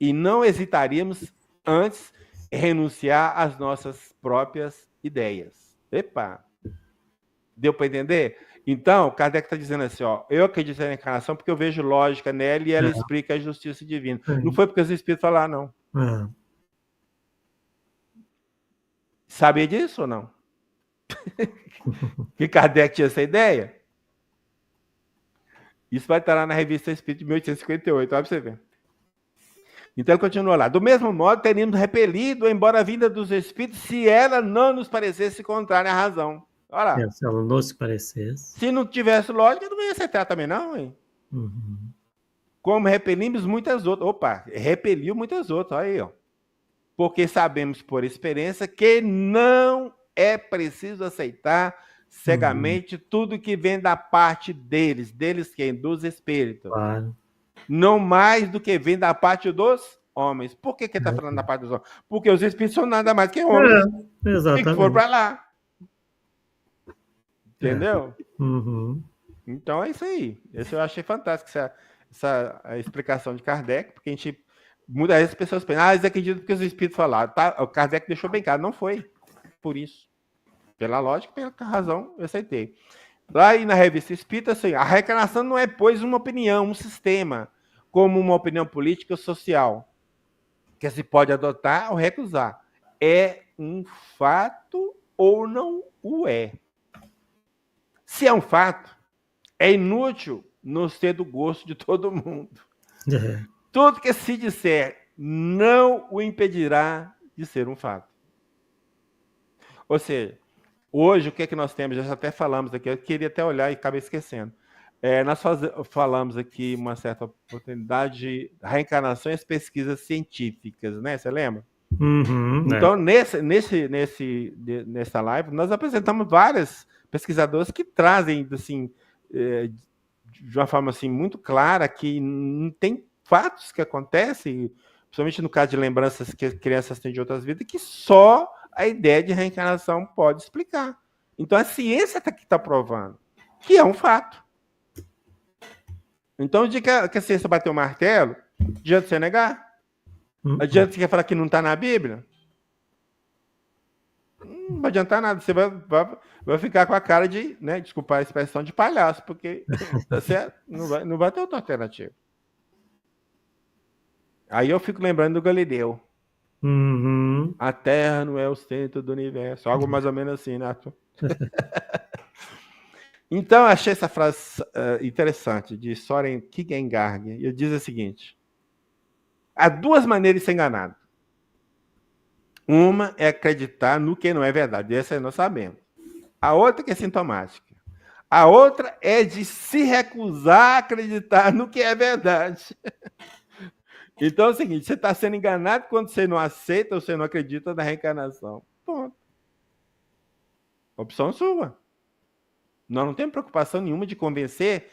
e não hesitaríamos antes renunciar às nossas próprias ideias. Epa! Deu para entender? Então, Kardec está dizendo assim, ó, eu acredito na encarnação porque eu vejo lógica nela e ela explica a justiça divina. Não foi porque os espíritos falaram, não. Sabia disso ou não? Que Kardec tinha essa ideia? Isso vai estar lá na Revista Espírita de 1858, olha para você ver. Então ele continua lá. Do mesmo modo, teríamos repelido, embora a vinda dos espíritos, se ela não nos parecesse contrária à razão. Olha lá. Se ela não se parecesse. Se não tivesse lógica, não ia aceitar também, não, hein? Uhum. Como repelimos muitas outras. Opa, repeliu muitas outras, olha aí, ó. Porque sabemos por experiência que não é preciso aceitar cegamente tudo que vem da parte deles. Deles quem? Dos espíritos. Claro. Não mais do que vem da parte dos homens. Por que ele está falando da parte dos homens? Porque os espíritos são nada mais que homens. Exatamente. E que foram para lá. Entendeu? Uhum. Então é isso aí. Esse eu achei fantástico, essa explicação de Kardec, porque a gente. Muitas vezes as pessoas pensam, eles acreditam porque os espíritos falaram. Tá? O Kardec deixou bem claro, não foi por isso. Pela lógica, pela razão, eu aceitei. Lá na Revista Espírita, assim, a reencarnação não é, pois, uma opinião, um sistema, como uma opinião política ou social, que se pode adotar ou recusar. É um fato ou não o é. Se é um fato, é inútil não ser do gosto de todo mundo. Tudo que se disser não o impedirá de ser um fato. Ou seja, hoje o que é que nós temos? Já até falamos aqui, eu queria até olhar e acabei esquecendo. Nós falamos aqui uma certa oportunidade de reencarnações, pesquisas científicas, né? Você lembra? Então, nessa live, nós apresentamos vários pesquisadores que trazem, assim, de uma forma assim, muito clara, que tem fatos que acontecem, principalmente no caso de lembranças que as crianças têm de outras vidas, que só a ideia de reencarnação pode explicar. Então, a ciência que está provando que é um fato. Então, o dia que a ciência bater o martelo, adianta você negar? Adianta você falar que não está na Bíblia? Não vai adiantar nada. Você vai ficar com a cara de, né, desculpa a expressão, de palhaço, porque você não vai ter outra alternativa. Aí eu fico lembrando do Galileu. A Terra não é o centro do universo. Algo mais ou menos assim, né, Arthur? Então, eu achei essa frase interessante, de Soren Kierkegaard. Ele diz o seguinte: há duas maneiras de ser enganado. Uma é acreditar no que não é verdade. Essa nós sabemos. A outra que é sintomática. A outra é de se recusar a acreditar no que é verdade. Então é o seguinte, você está sendo enganado quando você não aceita ou você não acredita na reencarnação. Ponto. Opção sua. Nós não temos preocupação nenhuma de convencer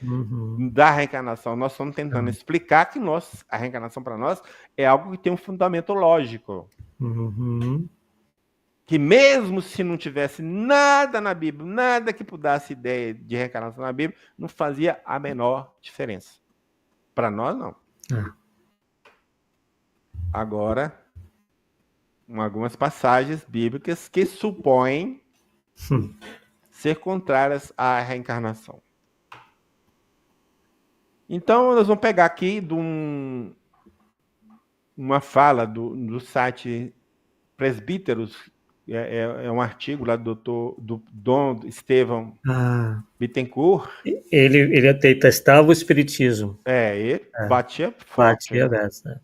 da reencarnação. Nós estamos tentando explicar que a reencarnação para nós é algo que tem um fundamento lógico. Que mesmo se não tivesse nada na Bíblia, nada que pudesse ideia de reencarnação na Bíblia, não fazia a menor diferença. Para nós, não. Agora, algumas passagens bíblicas que supõem ser contrárias à reencarnação. Então, nós vamos pegar aqui de uma fala do site Presbíteros, é um artigo lá do Dom Estevão Bittencourt. Ele testava o espiritismo. Ele batia forte. Batia dessa.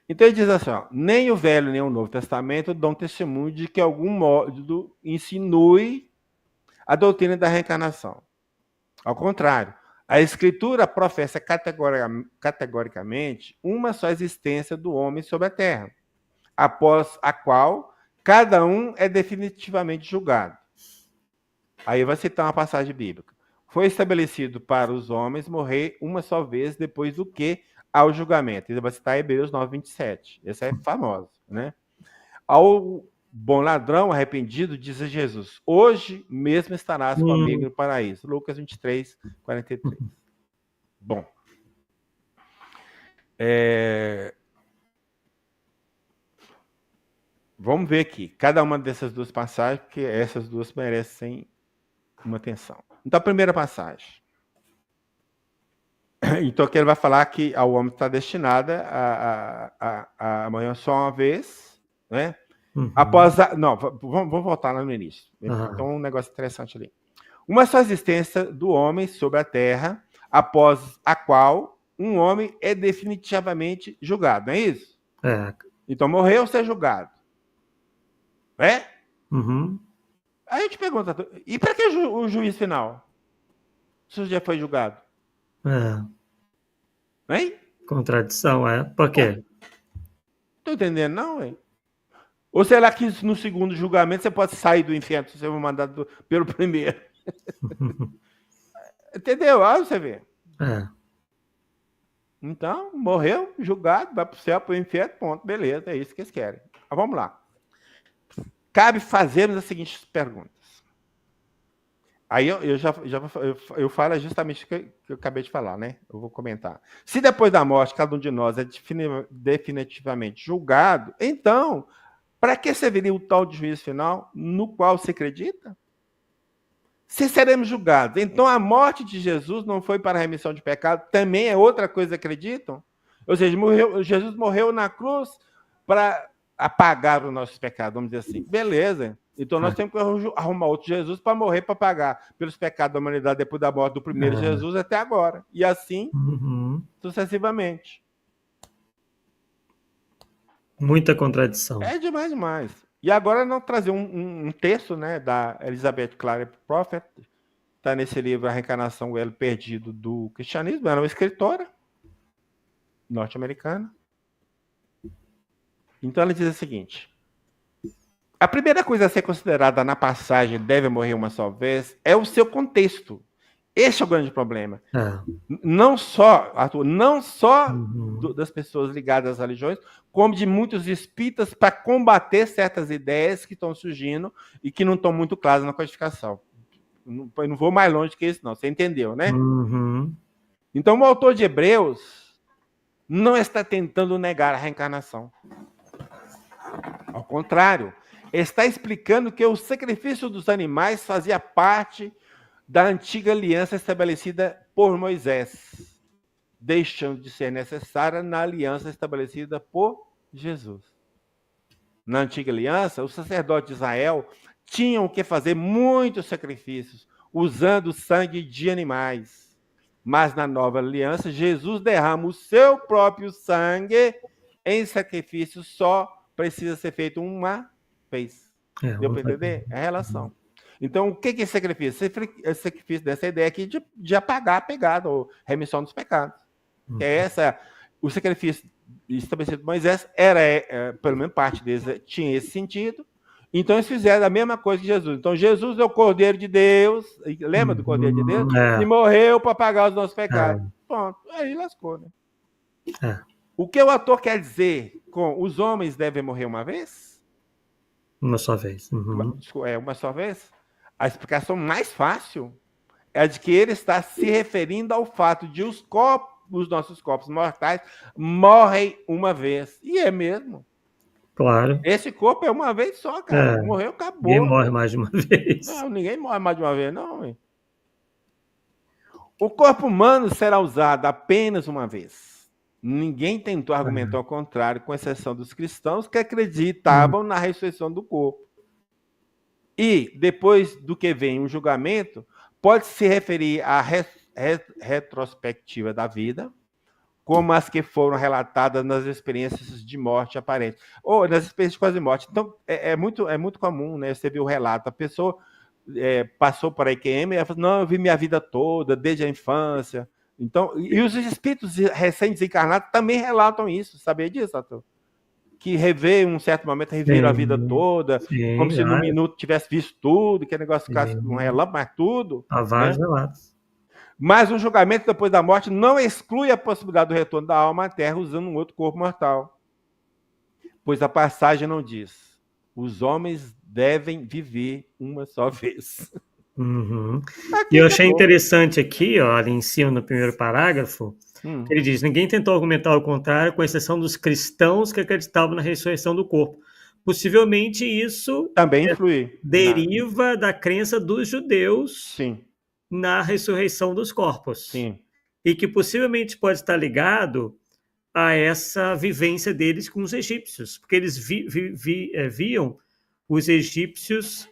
Então ele diz assim, nem o Velho nem o Novo Testamento dão testemunho de que algum modo insinue a doutrina da reencarnação. Ao contrário, a Escritura professa categoricamente uma só existência do homem sobre a terra, após a qual cada um é definitivamente julgado. Aí vai citar uma passagem bíblica. Foi estabelecido para os homens morrer uma só vez depois do que ao julgamento. Ele vai citar Hebreus 9:27. Essa é famosa, né? Ao bom ladrão arrependido, diz Jesus, hoje mesmo estarás comigo no paraíso. Lucas 23:43. Bom. Vamos ver aqui. Cada uma dessas duas passagens, porque essas duas merecem uma atenção. Então, a primeira passagem. Então, aqui ele vai falar que o homem está destinado a morrer só uma vez, né? Após não, vamos voltar lá no início. Então, um negócio interessante ali. Uma só existência do homem sobre a terra, após a qual um homem é definitivamente julgado, não é isso? Então, morreu ou ser julgado. Aí eu te pergunto, e para que o juiz final? Se já foi julgado? Hein? Contradição, Por quê? Tô entendendo, não, hein? Ou será que no segundo julgamento você pode sair do inferno se você for mandado pelo primeiro? Entendeu? Olha você vê. Então, morreu, julgado, vai para o céu, para o inferno, ponto, beleza, é isso que eles querem. Mas vamos lá. Cabe fazermos as seguintes perguntas. Aí eu falo justamente o que eu acabei de falar, né? Eu vou comentar. Se depois da morte cada um de nós é definitivamente julgado, então, para que serviria o tal de juízo final no qual se acredita? Se seremos julgados, então a morte de Jesus não foi para a remissão de pecado, também é outra coisa, acreditam? Ou seja, Jesus morreu na cruz para apagar os nossos pecados, vamos dizer assim. Beleza. Então nós temos que arrumar outro Jesus para morrer, para pagar pelos pecados da humanidade depois da morte do primeiro Jesus até agora. E assim, sucessivamente. Muita contradição. É demais, demais. E agora nós trazer um texto, né, da Elizabeth Clare Prophet, está nesse livro A Reencarnação, o Elo Perdido do Cristianismo. Ela é uma escritora norte-americana. Então ela diz o seguinte: a primeira coisa a ser considerada na passagem deve morrer uma só vez é o seu contexto. Este é o grande problema. Não só, Arthur, das pessoas ligadas às religiões, como de muitos espíritas para combater certas ideias que estão surgindo e que não estão muito claras na codificação. Eu não vou mais longe que isso, não. Você entendeu, né? Então, o autor de Hebreus não está tentando negar a reencarnação. Ao contrário, está explicando que o sacrifício dos animais fazia parte da antiga aliança estabelecida por Moisés, deixando de ser necessária na aliança estabelecida por Jesus. Na antiga aliança, os sacerdotes de Israel tinham que fazer muitos sacrifícios, usando sangue de animais. Mas na nova aliança, Jesus derrama o seu próprio sangue em sacrifício, só precisa ser feito uma vez. Deu para entender? É a relação. Então, o que é sacrifício? Sacrifício dessa ideia aqui de apagar a pegada, ou remissão dos pecados. Que é essa, o sacrifício estabelecido por Moisés pelo menos parte deles tinha esse sentido. Então, eles fizeram a mesma coisa que Jesus. Então, Jesus é o Cordeiro de Deus, lembra do Cordeiro de Deus? E morreu para pagar os nossos pecados. Pronto, aí lascou, né? O que o autor quer dizer com os homens devem morrer uma vez? Uma só vez. Uma só vez? A explicação mais fácil é de que ele está se referindo ao fato de os nossos corpos mortais morrem uma vez. E é mesmo. Claro. Esse corpo é uma vez só, cara. Morreu, acabou. Ninguém morre mais de uma vez. Não, ninguém morre mais de uma vez, não. Hein? O corpo humano será usado apenas uma vez. Ninguém tentou argumentar ao contrário, com exceção dos cristãos que acreditavam na ressurreição do corpo. E, depois do que vem o julgamento, pode se referir à retrospectiva da vida, como as que foram relatadas nas experiências de morte aparente, ou nas experiências de quase morte. Então, é muito comum, né? Você viu o relato, a pessoa passou por EQM e ela falou, não, eu vi minha vida toda, desde a infância. Então, e os espíritos recém-desencarnados também relatam isso, sabia disso, Arthur? Que revê um certo momento, reviram a vida toda, como se num minuto tivesse visto tudo, que negócio ficasse um relâmpago, mas tudo. Há vários relatos. Mas o julgamento depois da morte não exclui a possibilidade do retorno da alma à Terra usando um outro corpo mortal. Pois a passagem não diz, os homens devem viver uma só vez. E eu achei interessante aqui, ó, ali em cima no primeiro parágrafo, ele diz, ninguém tentou argumentar o contrário, com exceção dos cristãos que acreditavam na ressurreição do corpo. Possivelmente isso também deriva da crença dos judeus na ressurreição dos corpos. Sim. E que possivelmente pode estar ligado a essa vivência deles com os egípcios, porque eles viam os egípcios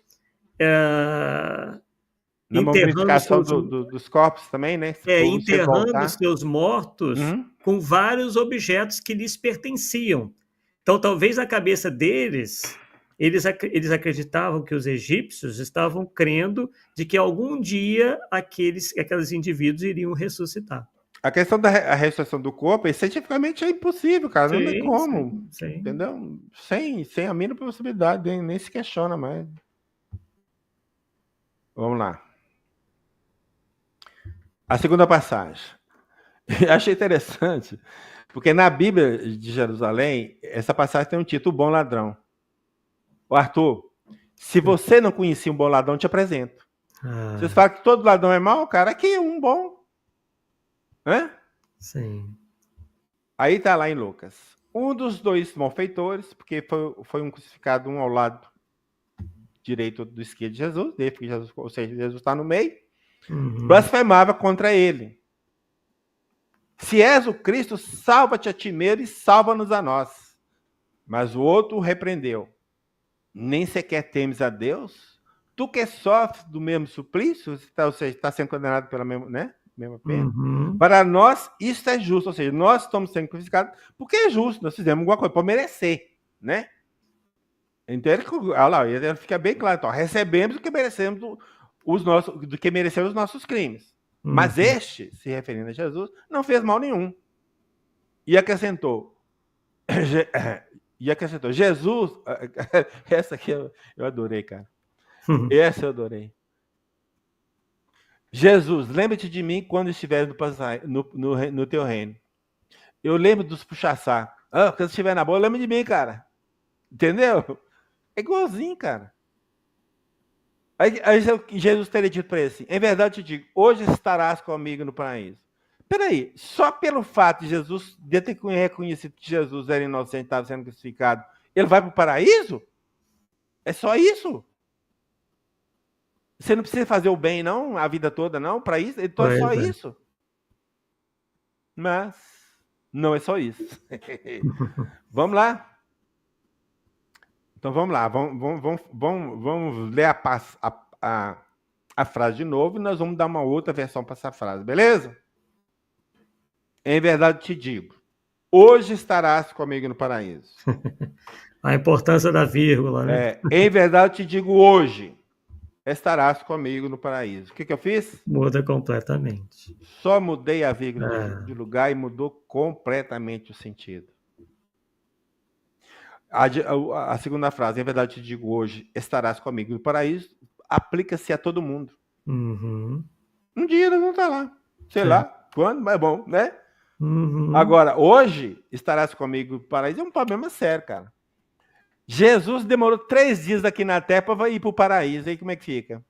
na momificação dos corpos também, né? Enterrando seus mortos com vários objetos que lhes pertenciam. Então, talvez na cabeça deles, eles acreditavam que os egípcios estavam crendo de que algum dia aqueles indivíduos iriam ressuscitar. A questão da ressurreição do corpo, cientificamente é impossível, cara. Não tem como. Sim. Entendeu? Sem a mínima possibilidade, nem se questiona mais. Vamos lá. A segunda passagem. Achei interessante, porque na Bíblia de Jerusalém, essa passagem tem um título, O Bom Ladrão. Ô, Arthur, se você não conhecia um bom ladrão, eu te apresento. Vocês falam que todo ladrão é mau, cara, aqui é um bom. Hã? Sim. Aí está lá em Lucas. Um dos dois malfeitores, porque foi um crucificado um ao lado direito do esquerdo de Jesus, ou seja, Jesus está no meio, blasfemava contra ele. Se és o Cristo, salva-te a ti mesmo e salva-nos a nós. Mas o outro o repreendeu. Nem sequer temes a Deus? Tu que sofres do mesmo suplício, ou seja, está sendo condenado pela mesma pena? Para nós, isso é justo. Ou seja, nós estamos sendo crucificados porque é justo. Nós fizemos alguma coisa para merecer. né? Então, olha lá, ele fica bem claro. Então, recebemos o que merecemos do que merecemos os nossos crimes. Mas este, se referindo a Jesus, não fez mal nenhum. E acrescentou, Jesus, essa aqui eu adorei, cara. Essa eu adorei. Jesus, lembra-te de mim quando estiveres no teu reino. Eu lembro dos puxa-saco. Quando você estiver na boa, lembra de mim, cara. Entendeu? É igualzinho, cara. Aí Jesus teria dito para ele assim, em verdade te digo, hoje estarás comigo no paraíso. Peraí, só pelo fato de Jesus, de ter reconhecido que Jesus era inocente, estava sendo crucificado, ele vai para o paraíso? É só isso? Você não precisa fazer o bem, não, a vida toda, não, para isso? Então é só isso. Mas não é só isso. Vamos lá? Então vamos lá, vamos ler a frase de novo e nós vamos dar uma outra versão para essa frase, beleza? Em verdade te digo, hoje estarás comigo no paraíso. A importância da vírgula, né? Em verdade te digo, hoje estarás comigo no paraíso. O que eu fiz? Muda completamente. Só mudei a vírgula de lugar e mudou completamente o sentido. A segunda frase, em verdade te digo, hoje estarás comigo no paraíso, aplica-se a todo mundo. Um dia nós vamos estar lá. Sei lá quando, mas é bom, né? Agora, hoje estarás comigo no paraíso é um problema sério, cara. Jesus demorou 3 dias aqui na Terra para ir para o paraíso. Aí como é que fica?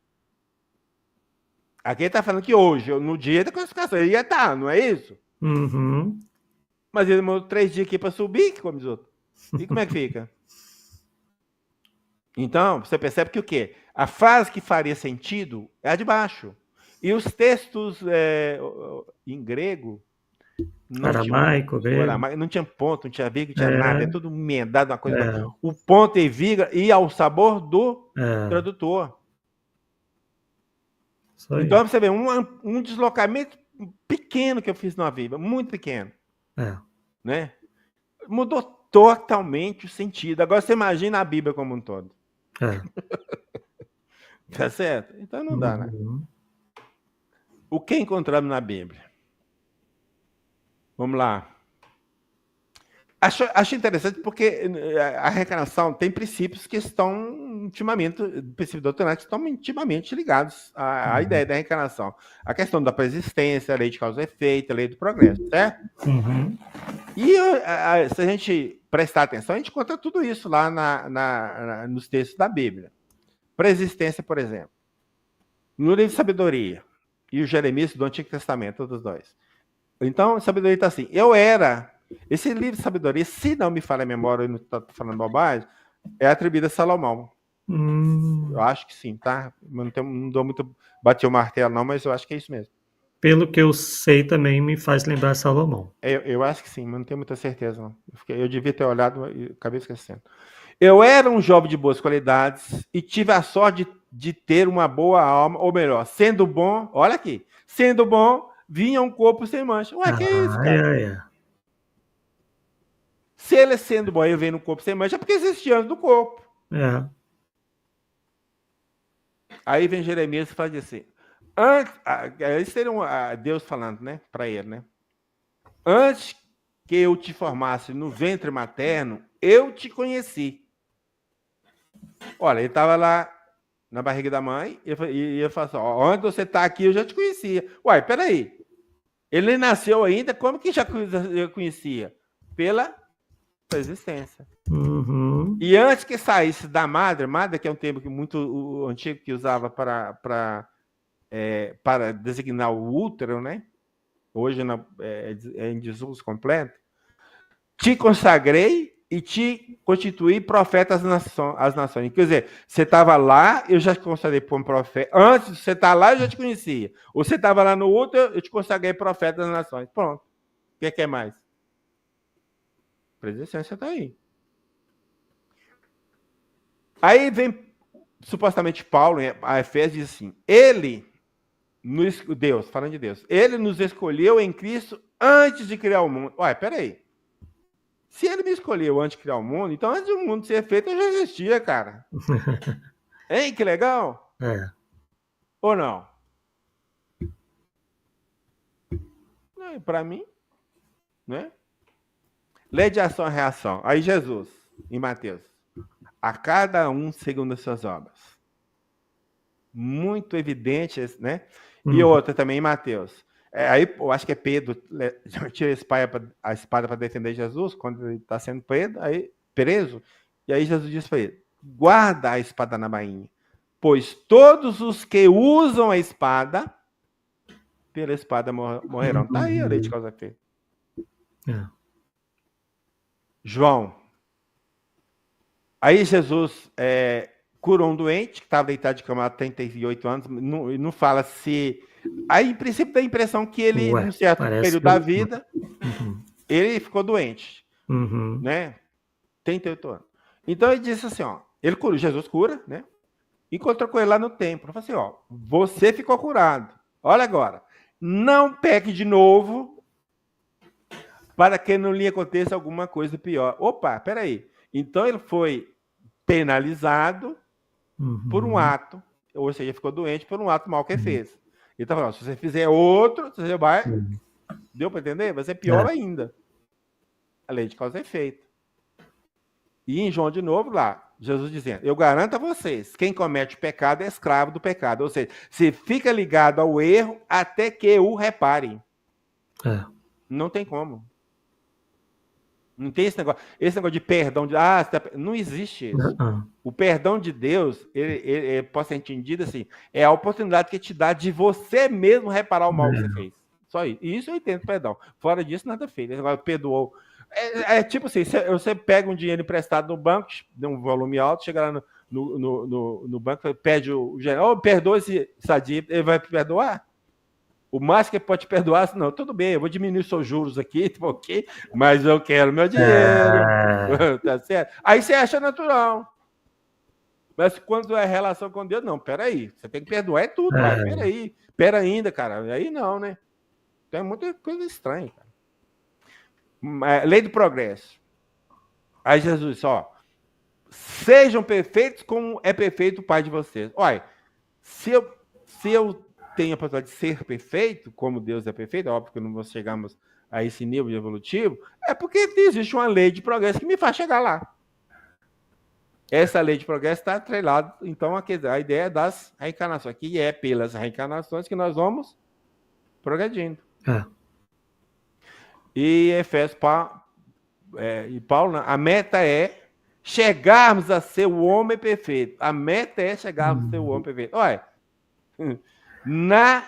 Aqui ele está falando que hoje, no dia da crucificação, ele ia estar, não é isso? Mas ele demorou 3 dias aqui para subir, como diz outro. E como é que fica? Então, você percebe que o quê? A frase que faria sentido é a de baixo. E os textos em grego... Aramaico, não tinha ponto, não tinha vírgula, não tinha nada. É tudo emendado, uma coisa. O ponto e vírgula ia ao sabor do tradutor. Então, você vê, um deslocamento pequeno que eu fiz na Bíblia, muito pequeno. Né? Mudou totalmente o sentido. Agora você imagina a Bíblia como um todo. Tá certo? Então não dá, né? O que encontramos na Bíblia? Vamos lá. Acho interessante porque a reencarnação tem princípios que estão princípios doutrinários que estão intimamente ligados à ideia da reencarnação. A questão da persistência, a lei de causa e efeito, a lei do progresso, certo? E se a gente prestar atenção, a gente encontra tudo isso lá nos textos da Bíblia. Persistência, por exemplo. No livro de Sabedoria e o Jeremias do Antigo Testamento, todos os dois. Então, a sabedoria está assim. Esse livro de sabedoria, se não me falha a memória, eu não estou falando bobagem, é atribuído a Salomão. Eu acho que sim, tá? Não dou muito bater o martelo, não, mas eu acho que é isso mesmo. Pelo que eu sei, também me faz lembrar Salomão. Eu acho que sim, mas não tenho muita certeza, não. Eu devia ter olhado e acabei esquecendo. Eu era um jovem de boas qualidades e tive a sorte de ter uma boa alma, ou melhor, sendo bom, olha aqui, sendo bom, vinha um corpo sem mancha. Ué, que é isso, cara? Se ele sendo bom, ele vem no corpo sem mancha, é porque existia antes do corpo. Aí vem Jeremias e faz assim. Eles teriam Deus falando, né, para ele, né? Antes que eu te formasse no ventre materno, eu te conheci. Olha, ele estava lá na barriga da mãe e ele falou assim, onde você está aqui, eu já te conhecia. Uai, peraí. Ele nasceu ainda, como que já conhecia? Pela existência. E antes que saísse da madre que é um termo muito antigo que usava para designar o útero, né? Hoje é em desuso completo. Te consagrei e te constituí profeta às nações. Quer dizer, você estava lá, eu já te consagrei como profeta. Antes de você estar lá, eu já te conhecia. Ou você estava lá no útero, eu te consagrei profeta das nações. Pronto. O que é mais? Presença está aí. Aí vem, supostamente, Paulo, a Efésios, diz assim, Deus, ele nos escolheu em Cristo antes de criar o mundo. Ué, peraí. Se ele me escolheu antes de criar o mundo, então antes do mundo ser feito, eu já existia, cara. Hein, que legal? É. Ou não? Para mim, né? Lei de ação e reação. Aí Jesus, em Mateus, a cada um segundo as suas obras. Muito evidente, né? E outra também em Mateus. Aí eu acho que é Pedro, tira a espada para defender Jesus, quando ele está sendo preso, e aí Jesus diz para ele, guarda a espada na bainha, pois todos os que usam a espada, pela espada morrerão. Tá aí a lei de causa e efeito. João. Aí Jesus curou um doente que estava deitado de cama há 38 anos, não fala se... Aí, em princípio, dá a impressão que ele, num certo período da vida, ele ficou doente, né? 38 anos. Então, ele disse assim, ó, Jesus cura, né? Encontrou com ele lá no templo. Falou assim, ó, você ficou curado. Olha agora, não peque de novo para que não lhe aconteça alguma coisa pior. Opa, peraí. Então, ele foi penalizado por um ato, ou seja, ficou doente por um ato mal que fez. Ele está falando, se você fizer outro, você vai... Deu para entender? Vai ser pior ainda. A lei de causa e efeito. E em João, de novo, lá, Jesus dizendo, eu garanto a vocês, quem comete pecado é escravo do pecado. Ou seja, você fica ligado ao erro até que o reparem. Não tem como. Não tem esse negócio de perdão. Não existe isso. O perdão de Deus, ele pode ser entendido assim, é a oportunidade que te dá de você mesmo reparar o mal que você fez. Só isso. E isso eu entendo perdão. Fora disso, nada feito. Esse negócio perdoou. Tipo assim, você pega um dinheiro emprestado no banco, de um volume alto, chega lá no banco, pede o gerente, perdoa essa dívida, ele vai perdoar? O máximo que ele pode te perdoar, não, tudo bem, eu vou diminuir seus juros aqui, ok, mas eu quero meu dinheiro. Tá certo? Aí você acha natural. Mas quando é relação com Deus, não, peraí, você tem que perdoar tudo, mas peraí, pera ainda, cara, aí não, né? Tem muita coisa estranha, cara. Lei do progresso. Aí Jesus disse, ó, sejam perfeitos como é perfeito o Pai de vocês. Olha, se eu tenho a possibilidade de ser perfeito, como Deus é perfeito, é óbvio que não chegamos a esse nível evolutivo, é porque existe uma lei de progresso que me faz chegar lá. Essa lei de progresso está atrelada, então, a ideia das reencarnações. Aqui é pelas reencarnações que nós vamos progredindo. E Efésios e Paulo, a meta é chegarmos a ser o homem perfeito. A meta é chegarmos a ser o homem perfeito. Olha, na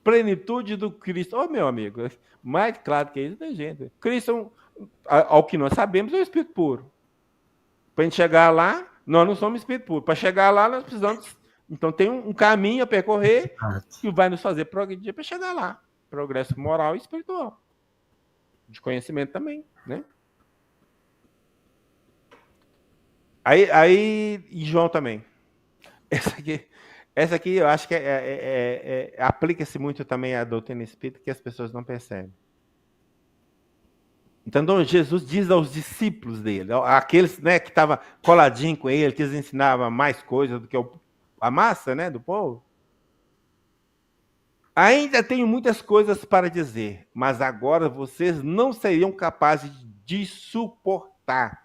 plenitude do Cristo. Meu amigo, mais claro que isso, tem gente. Cristo, ao que nós sabemos, é o Espírito puro. Para a gente chegar lá, nós não somos Espírito puro. Para chegar lá, nós precisamos... Então, tem um caminho a percorrer que vai nos fazer progredir para chegar lá. Progresso moral e espiritual. De conhecimento também, né? Aí e João também. Essa aqui eu acho que aplica-se muito também à doutrina espírita, que as pessoas não percebem. Então, Jesus diz aos discípulos dele, aqueles, né, que estavam coladinhos com ele, que eles ensinavam mais coisas do que a massa, né, do povo. Ainda tenho muitas coisas para dizer, mas agora vocês não seriam capazes de suportar.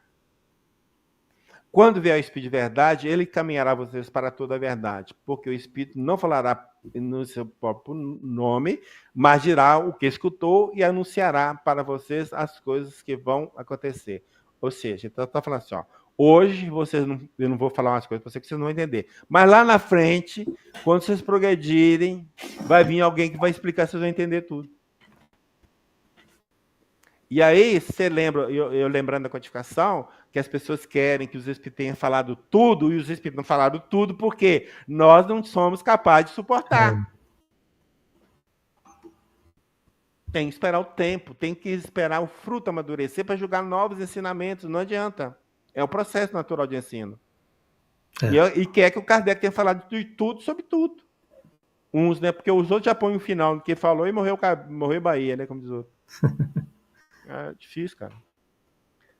Quando vier o Espírito de verdade, ele caminhará vocês para toda a verdade, porque o Espírito não falará no seu próprio nome, mas dirá o que escutou e anunciará para vocês as coisas que vão acontecer. Ou seja, então está falando assim, ó, hoje eu não vou falar umas coisas para vocês que vocês não vão entender, mas lá na frente, quando vocês progredirem, vai vir alguém que vai explicar, vocês vão entender tudo. E aí, você lembra, eu lembrando da codificação, que as pessoas querem que os espíritos tenham falado tudo, e os espíritos não falaram tudo, porque nós não somos capazes de suportar. Tem que esperar o tempo, tem que esperar o fruto amadurecer para julgar novos ensinamentos, não adianta. É um processo natural de ensino. E quer que o Kardec tenha falado de tudo sobre tudo. Uns, né? Porque os outros já põem o final no que falou e morreu Bahia, né? Como diz o outro. É difícil, cara.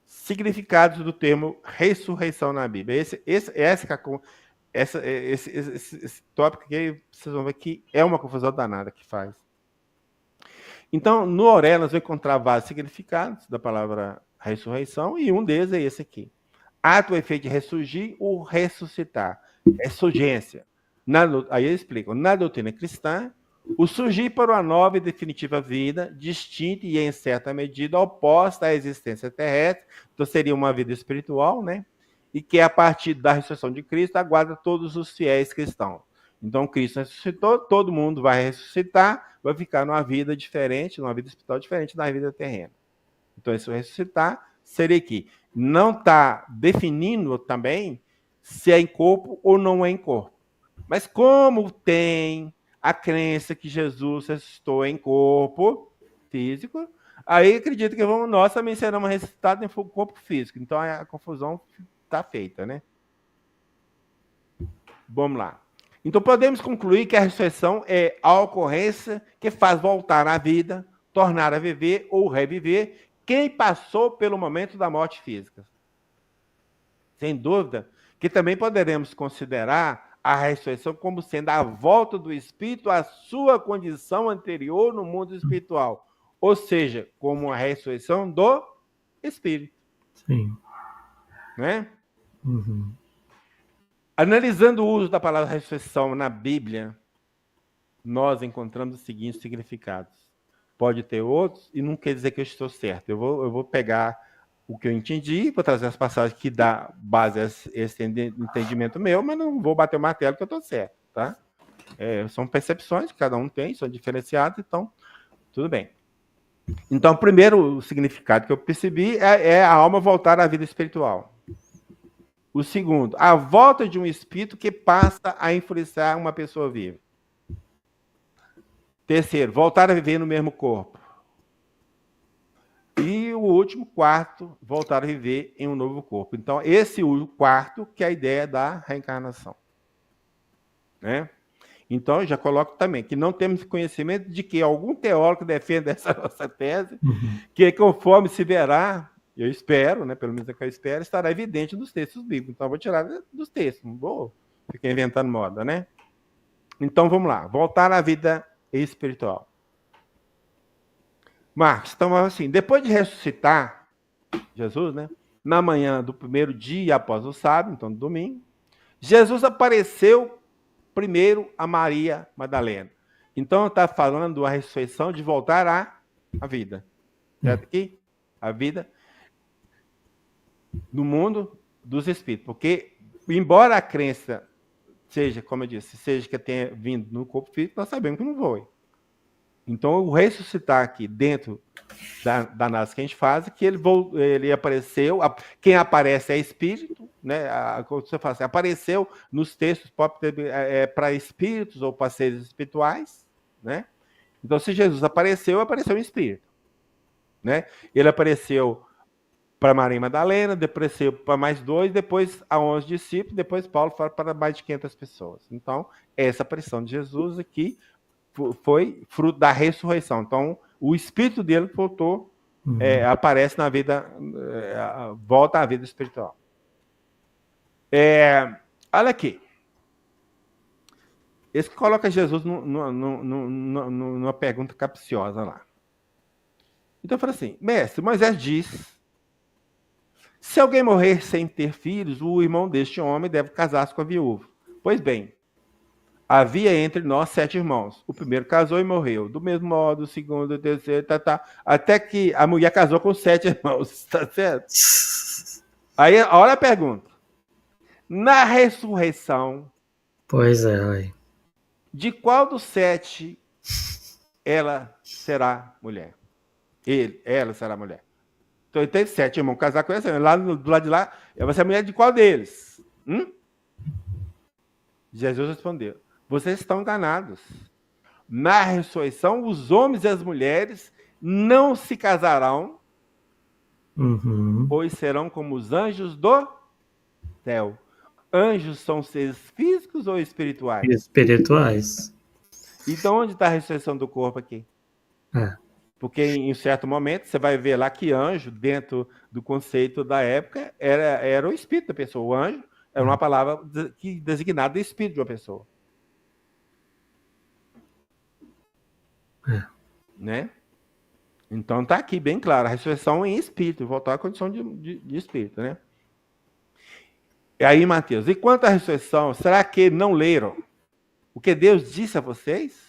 significados do termo ressurreição na Bíblia. Esse tópico aqui, vocês vão ver que é uma confusão danada que faz. Então, no Orelhas, vai encontrar vários significados da palavra ressurreição, e um deles é esse aqui. Ato ou efeito de ressurgir ou ressuscitar. Ressurgência. Aí eles explicam. Na doutrina cristã, o surgir para uma nova e definitiva vida, distinta e, em certa medida, oposta à existência terrestre, então seria uma vida espiritual, né? E que, a partir da ressurreição de Cristo, aguarda todos os fiéis cristãos. Então, Cristo ressuscitou, todo mundo vai ressuscitar, vai ficar numa vida diferente, numa vida espiritual diferente da vida terrena. Então, esse ressuscitar seria que não está definindo também se é em corpo ou não é em corpo. Mas como tem a crença que Jesus ressuscitou em corpo físico, aí acredito que nós também seremos ressuscitados em corpo físico. Então, a confusão está feita, né? Vamos lá. Então, podemos concluir que a ressurreição é a ocorrência que faz voltar à vida, tornar a viver ou reviver quem passou pelo momento da morte física. Sem dúvida que também poderemos considerar a ressurreição como sendo a volta do espírito à sua condição anterior no mundo espiritual. Ou seja, como a ressurreição do espírito. Sim. Né? Uhum. Analisando o uso da palavra ressurreição na Bíblia, nós encontramos os seguintes significados. Pode ter outros, e não quer dizer que eu estou certo. Eu vou pegar o que eu entendi, vou trazer as passagens que dá base a esse entendimento meu, mas não vou bater o martelo que eu estou certo, tá? São percepções que cada um tem, são diferenciadas, então, tudo bem. Então, primeiro, o significado que eu percebi é a alma voltar à vida espiritual. O segundo, a volta de um espírito que passa a influenciar uma pessoa viva. Terceiro, voltar a viver no mesmo corpo. E o último, quarto, voltar a viver em um novo corpo. Então, esse o quarto que é a ideia da reencarnação. Né? Então, eu já coloco também que não temos conhecimento de que algum teórico defenda essa nossa tese, que conforme se verá, eu espero, né, pelo menos é o que eu espero, estará evidente nos textos bíblicos. Então, eu vou tirar dos textos, não vou ficar inventando moda, né? Então, vamos lá. Voltar à vida espiritual. Marcos, então, assim, depois de ressuscitar Jesus, né, na manhã do primeiro dia após o sábado, então, no domingo, Jesus apareceu primeiro a Maria Madalena. Então, está falando a ressurreição de voltar à vida. Certo aqui? A vida no mundo dos espíritos. Porque, embora a crença seja, como eu disse, seja que tenha vindo no corpo físico, nós sabemos que não foi. Então, o ressuscitar aqui dentro da análise que a gente faz, que ele apareceu, quem aparece é espírito, né? Como você fala assim, apareceu nos textos para espíritos ou para seres espirituais, né? Então, se Jesus apareceu em espírito, né? Ele apareceu para Maria Madalena, depois para mais 2, depois a 11 discípulos, depois Paulo fala para mais de 500 pessoas. Então, essa aparição de Jesus aqui foi fruto da ressurreição. Então, o espírito dele voltou, aparece na vida, volta à vida espiritual. Olha aqui. Esse que coloca Jesus numa pergunta capciosa lá. Então, fala assim, mestre, Moisés diz, se alguém morrer sem ter filhos, o irmão deste homem deve casar-se com a viúva. Pois bem, havia entre nós 7 irmãos. O primeiro casou e morreu. Do mesmo modo, o segundo, o terceiro, até que a mulher casou com 7 irmãos. Tá certo? Aí, olha a pergunta. Na ressurreição, pois é, de qual dos 7 ela será mulher? Ela será mulher. Então, ele tem 7 irmãos casar com essa. Lá do lado de lá, ela vai ser mulher de qual deles? Jesus respondeu. Vocês estão enganados. Na ressurreição, os homens e as mulheres não se casarão, pois serão como os anjos do céu. Anjos são seres físicos ou espirituais? Espirituais. Então, onde está a ressurreição do corpo aqui? Porque em certo momento você vai ver lá que anjo, dentro do conceito da época, era o espírito da pessoa. O anjo era uma palavra que designada do espírito de uma pessoa. Né? Então está aqui bem claro, a ressurreição em espírito, voltar à condição de espírito, né? E aí, Mateus, e quanto à ressurreição, será que não leram o que Deus disse a vocês?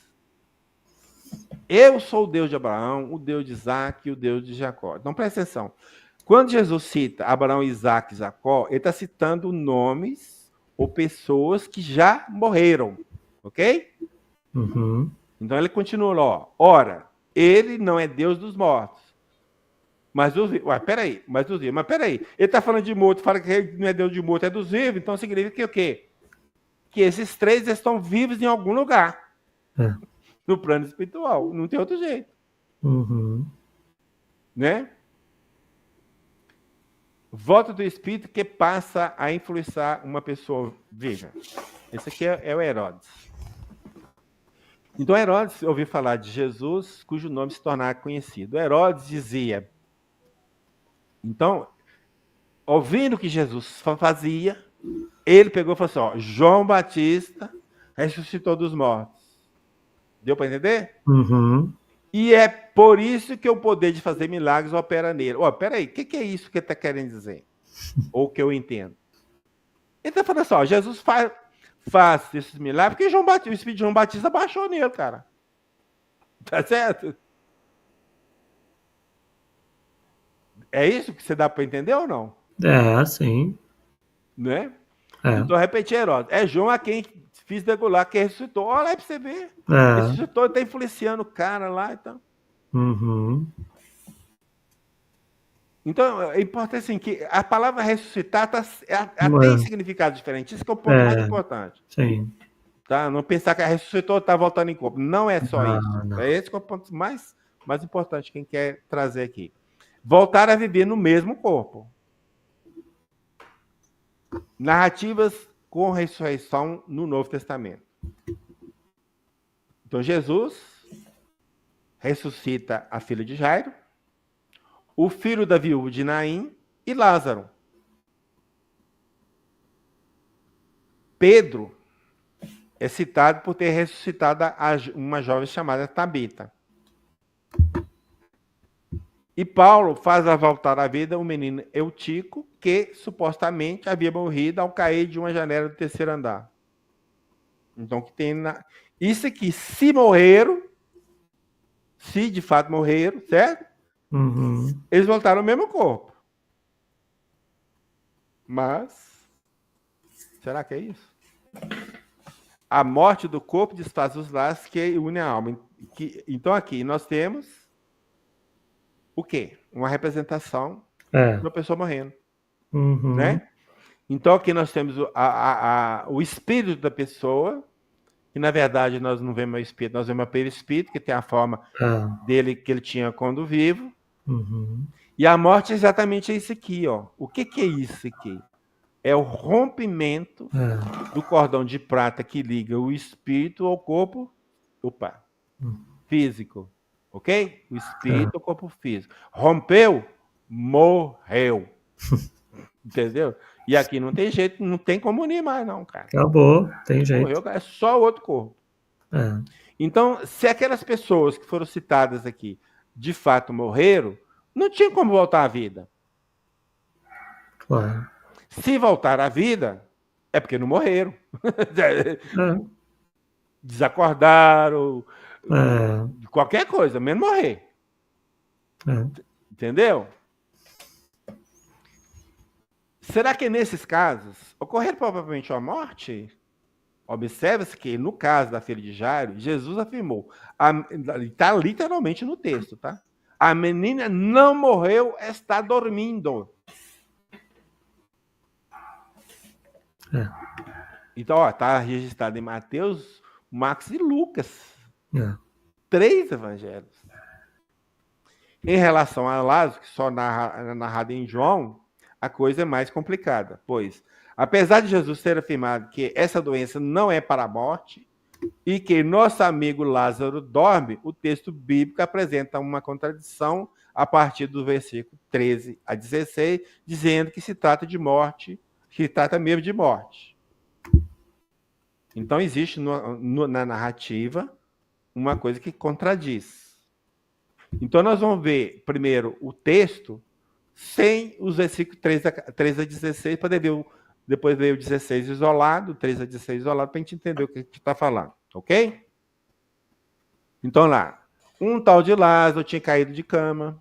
Eu sou o Deus de Abraão, o Deus de Isaac e o Deus de Jacó. Então presta atenção. Quando Jesus cita Abraão, Isaac e Jacó, ele está citando nomes ou pessoas que já morreram, ok? Uhum. Então ele continua lá, ó. Ora, ele não é Deus dos mortos, mas dos vivos. Ué, peraí, mas dos vivos. Mas peraí, ele está falando de morto, fala que ele não é Deus de morto, é dos vivos, então significa que o quê? Que esses três estão vivos em algum lugar. É. No plano espiritual, não tem outro jeito. Uhum. Né? Voto do espírito que passa a influenciar uma pessoa viva. Esse aqui é o Herodes. Então Herodes ouviu falar de Jesus, cujo nome se tornara conhecido. Herodes dizia, então, ouvindo o que Jesus fazia, ele pegou e falou assim, ó, João Batista ressuscitou dos mortos. Deu para entender? Uhum. E é por isso que o poder de fazer milagres opera nele. Ó, peraí, o que é isso que ele está querendo dizer? Ou que eu entendo? Ele está falando assim, ó, Jesus faz esses milagres porque o Espírito de João Batista baixou nele, cara. Tá certo? É isso que você dá para entender ou não? É, sim. Né? É. Então, repetir, Herodes. É João a quem fiz degolar, que ressuscitou. Olha aí para você ver. É. Ressuscitou e está influenciando o cara lá e tal. Uhum. Então, é importante assim, que a palavra ressuscitar tem significado diferente. Isso que é o ponto mais importante. Sim. Tá? Não pensar que ressuscitou está voltando em corpo. Não é só isso. Não. É esse que é o ponto mais importante que a gente quer trazer aqui. Voltar a viver no mesmo corpo. Narrativas com ressurreição no Novo Testamento. Então, Jesus ressuscita a filha de Jairo, o filho da viúva de Naim e Lázaro. Pedro é citado por ter ressuscitado uma jovem chamada Tabita. E Paulo faz voltar à vida o menino Eutico, que supostamente havia morrido ao cair de uma janela do terceiro andar. Então, que tem isso aqui, se morreram, se de fato morreram, certo? Uhum. Eles voltaram ao mesmo corpo. Mas, será que é isso? A morte do corpo desfaz os laços que unem a alma. Então, aqui nós temos o quê? Uma representação de uma pessoa morrendo. Uhum. Né? Então, aqui nós temos o espírito da pessoa, que na verdade nós não vemos o espírito, nós vemos o perispírito, que tem a forma dele que ele tinha quando vivo. Uhum. E a morte é exatamente isso aqui. Ó. O que é isso aqui? É o rompimento do cordão de prata que liga o espírito ao corpo físico. Ok? O espírito ao corpo físico. Rompeu, morreu. Entendeu? E aqui não tem jeito, não tem como unir mais, não, cara. Acabou, tem jeito. Morreu, é só outro corpo. Então, se aquelas pessoas que foram citadas aqui de fato morreram, não tinha como voltar à vida. Claro. Se voltar à vida, é porque não morreram. Desacordaram, qualquer coisa, menos morrer. Entendeu? Será que nesses casos ocorreram provavelmente a morte? Observa-se que, no caso da filha de Jairo, Jesus afirmou, está literalmente no texto, tá? A menina não morreu, está dormindo. Então, está registrado em Mateus, Marcos e Lucas. 3 evangelhos. Em relação a Lázaro, que só é narrado em João, a coisa é mais complicada, pois, apesar de Jesus ter afirmado que essa doença não é para a morte, e que nosso amigo Lázaro dorme, o texto bíblico apresenta uma contradição a partir do versículo 13 a 16, dizendo que se trata de morte, que se trata mesmo de morte. Então, existe na narrativa uma coisa que contradiz. Então, nós vamos ver primeiro o texto sem os versículos 13 a 16, para depois ver o 16 isolado, o 13 a 16 isolado, para a gente entender o que está falando. Ok? Então lá, um tal de Lázaro tinha caído de cama.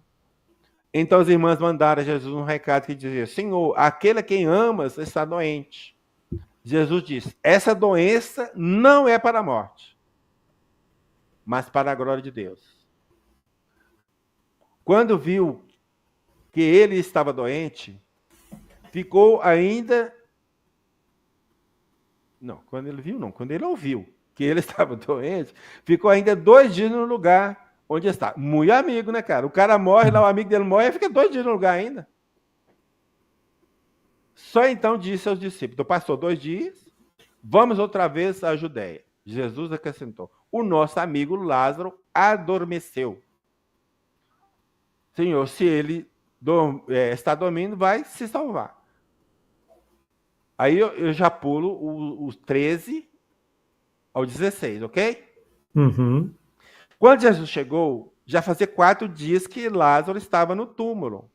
Então as irmãs mandaram a Jesus um recado que dizia: Senhor, aquele a quem amas está doente. Jesus disse: essa doença não é para a morte, mas para a glória de Deus. Quando viu que ele estava doente, ficou ainda... Não, quando ele ouviu que ele estava doente, ficou ainda 2 dias no lugar onde está. Muito amigo, né, cara? O cara morre lá, o amigo dele morre, e fica 2 dias no lugar ainda. Só então disse aos discípulos: então passou 2 dias, vamos outra vez à Judéia. Jesus acrescentou: o nosso amigo Lázaro adormeceu. Senhor, se ele está dormindo, vai se salvar. Aí eu já pulo os 13 ao 16, ok? Uhum. Quando Jesus chegou, já fazia 4 dias que Lázaro estava no túmulo.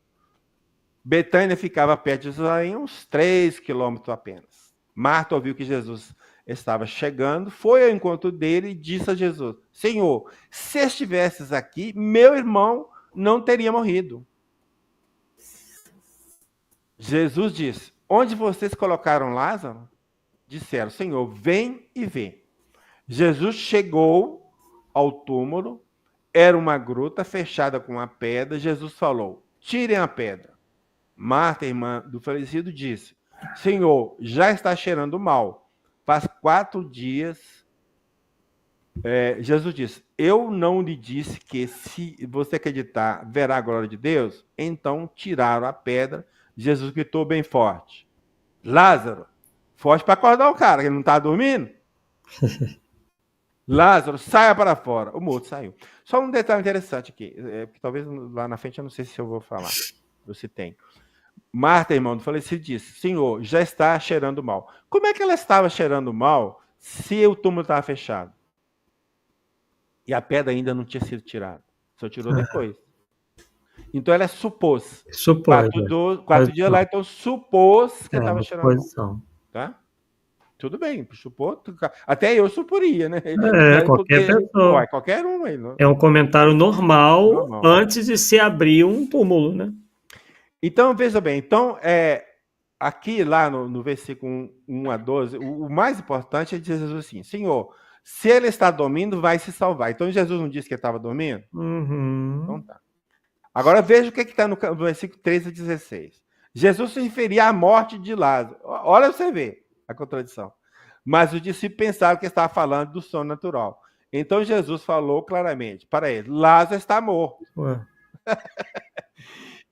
Betânia ficava perto de Jerusalém, uns 3 quilômetros apenas. Marta ouviu que Jesus estava chegando, foi ao encontro dele e disse a Jesus: Senhor, se estivesses aqui, meu irmão não teria morrido. Jesus disse: onde vocês colocaram Lázaro? Disseram: Senhor, vem e vê. Jesus chegou ao túmulo, era uma gruta fechada com uma pedra. Jesus falou: tirem a pedra. Marta, irmã do falecido, disse: Senhor, já está cheirando mal. Faz 4 dias. Jesus disse: eu não lhe disse que, se você acreditar, verá a glória de Deus? Então tiraram a pedra. Jesus gritou bem forte: Lázaro, forte para acordar o cara, que ele não está dormindo. Lázaro, saia para fora. O morto saiu. Só um detalhe interessante aqui, porque talvez lá na frente eu não sei se eu vou falar, ou se tem. Marta, irmão do falecido, disse: Senhor, já está cheirando mal. Como é que ela estava cheirando mal se o túmulo estava fechado? E a pedra ainda não tinha sido tirada. Só tirou depois. Então ela supôs. Supôs. 4 dias lá, então supôs que estava cheirando mal. Tá? Tudo bem, supor. Até eu suporia, né? Qualquer pessoa. Qualquer um aí. Não? É um comentário normal antes de se abrir um túmulo, né? Então, veja bem. Então, aqui lá no versículo 1 a 12, o mais importante é dizer Jesus assim: Senhor, se ele está dormindo, vai se salvar. Então, Jesus não disse que ele estava dormindo? Uhum. Então tá. Agora, veja o que está no versículo 13 a 16. Jesus se referia à morte de Lázaro. Olha você ver a contradição. Mas os discípulos pensaram que estava falando do sono natural. Então, Jesus falou claramente para eles: Lázaro está morto.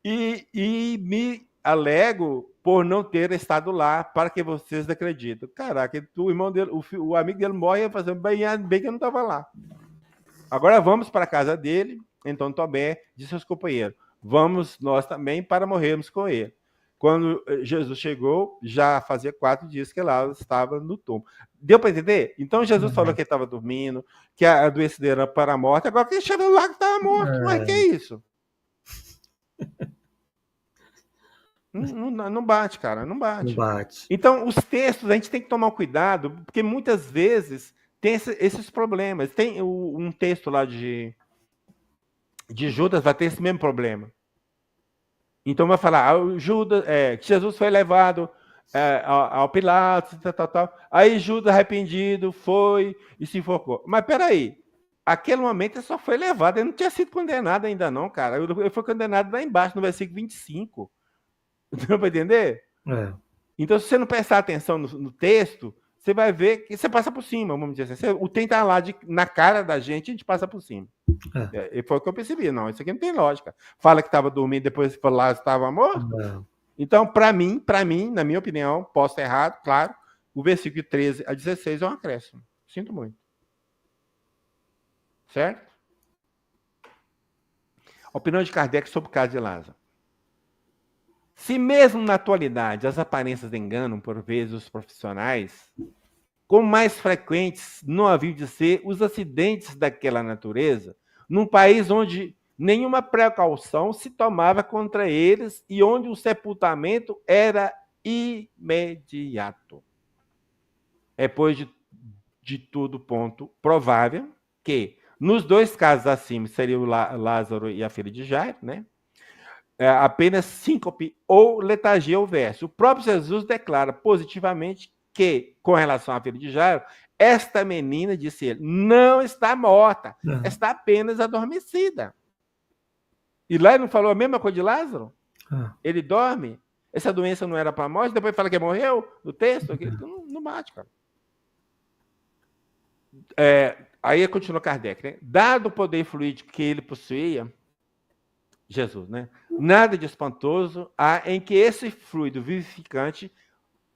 E me alego por não ter estado lá para que vocês acreditem. Caraca, o irmão dele, o amigo dele morre fazendo bem que eu não estava lá. Agora vamos para a casa dele. Então Tomé disse aos companheiros: vamos nós também para morrermos com ele. Quando Jesus chegou, já fazia 4 dias que Lázaro estava no túmulo. Deu para entender? Então Jesus falou que ele estava dormindo, que a doença dele era para a morte. Agora que ele chegou lá que estava morto. Mas que é isso? Não bate, cara, não bate. Então, os textos, a gente tem que tomar cuidado, porque muitas vezes tem esses problemas. Tem um texto lá de Judas, vai ter esse mesmo problema. Então, vai falar, Judas, que Jesus foi levado ao Pilatos, tal. Aí Judas, arrependido, foi e se enforcou. Mas peraí, aquele momento ele só foi levado, ele não tinha sido condenado ainda não, cara. Ele foi condenado lá embaixo, no versículo 25. Deu para entender? Então, se você não prestar atenção no texto, você vai ver que você passa por cima, vamos dizer assim. O tem tá lá na cara da gente, a gente passa por cima. E foi o que eu percebi. Não, isso aqui não tem lógica. Fala que estava dormindo, depois falou lá estava morto. Então, para mim, na minha opinião, posso estar errado, claro, o versículo 13 a 16 é um acréscimo. Sinto muito. Certo? A opinião de Kardec sobre o caso de Lázaro. Se mesmo na atualidade as aparências enganam por vezes os profissionais, como mais frequentes não haviam de ser os acidentes daquela natureza, num país onde nenhuma precaução se tomava contra eles e onde o sepultamento era imediato. É, pois, de todo ponto provável que, nos dois casos acima, seria o Lázaro e a filha de Jairo, né? Apenas síncope ou letargia houvesse. O próprio Jesus declara positivamente que, com relação à filha de Jairo, esta menina, disse ele, não está morta, está apenas adormecida. E lá ele não falou a mesma coisa de Lázaro? Ele dorme, essa doença não era para a morte, depois fala que morreu, no texto, não bate, cara. Aí continua Kardec, né? Dado o poder fluídico que ele possuía, Jesus, né? Nada de espantoso há em que esse fluido vivificante,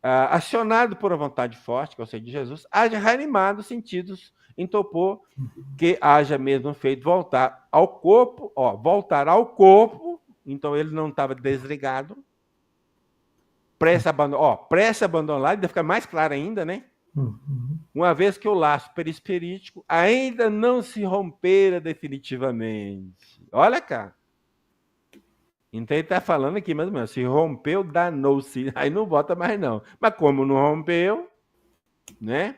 acionado por uma vontade forte, que é o de Jesus, haja reanimado os sentidos em torpor, que haja mesmo feito voltar ao corpo, então ele não estava desligado, prestes a abandonar, ainda fica mais claro ainda, né? Uma vez que o laço perispirítico ainda não se rompera definitivamente. Olha, cara. Então ele está falando aqui, mais ou menos, se rompeu, danou-se. Aí não volta mais, não. Mas como não rompeu, né?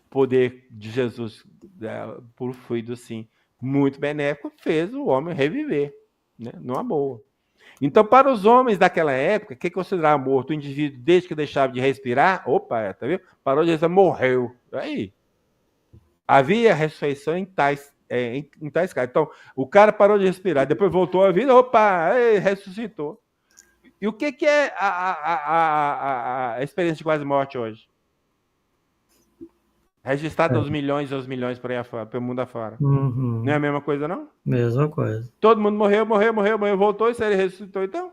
Poder de Jesus, por fluido, assim, muito benéfico, fez o homem reviver, né? Numa boa. Então, para os homens daquela época, o que considerava morto? O indivíduo, desde que deixava de respirar, tá vendo? Parou de respirar, morreu. Aí. Havia ressurreição em tais casos. Então, o cara parou de respirar, depois voltou à vida, ressuscitou. E o que é a experiência de quase morte hoje? Registrada aos milhões por aí afora, pelo mundo afora. Não é a mesma coisa, não? Mesma coisa. Todo mundo morreu, voltou e se ele ressuscitou, então?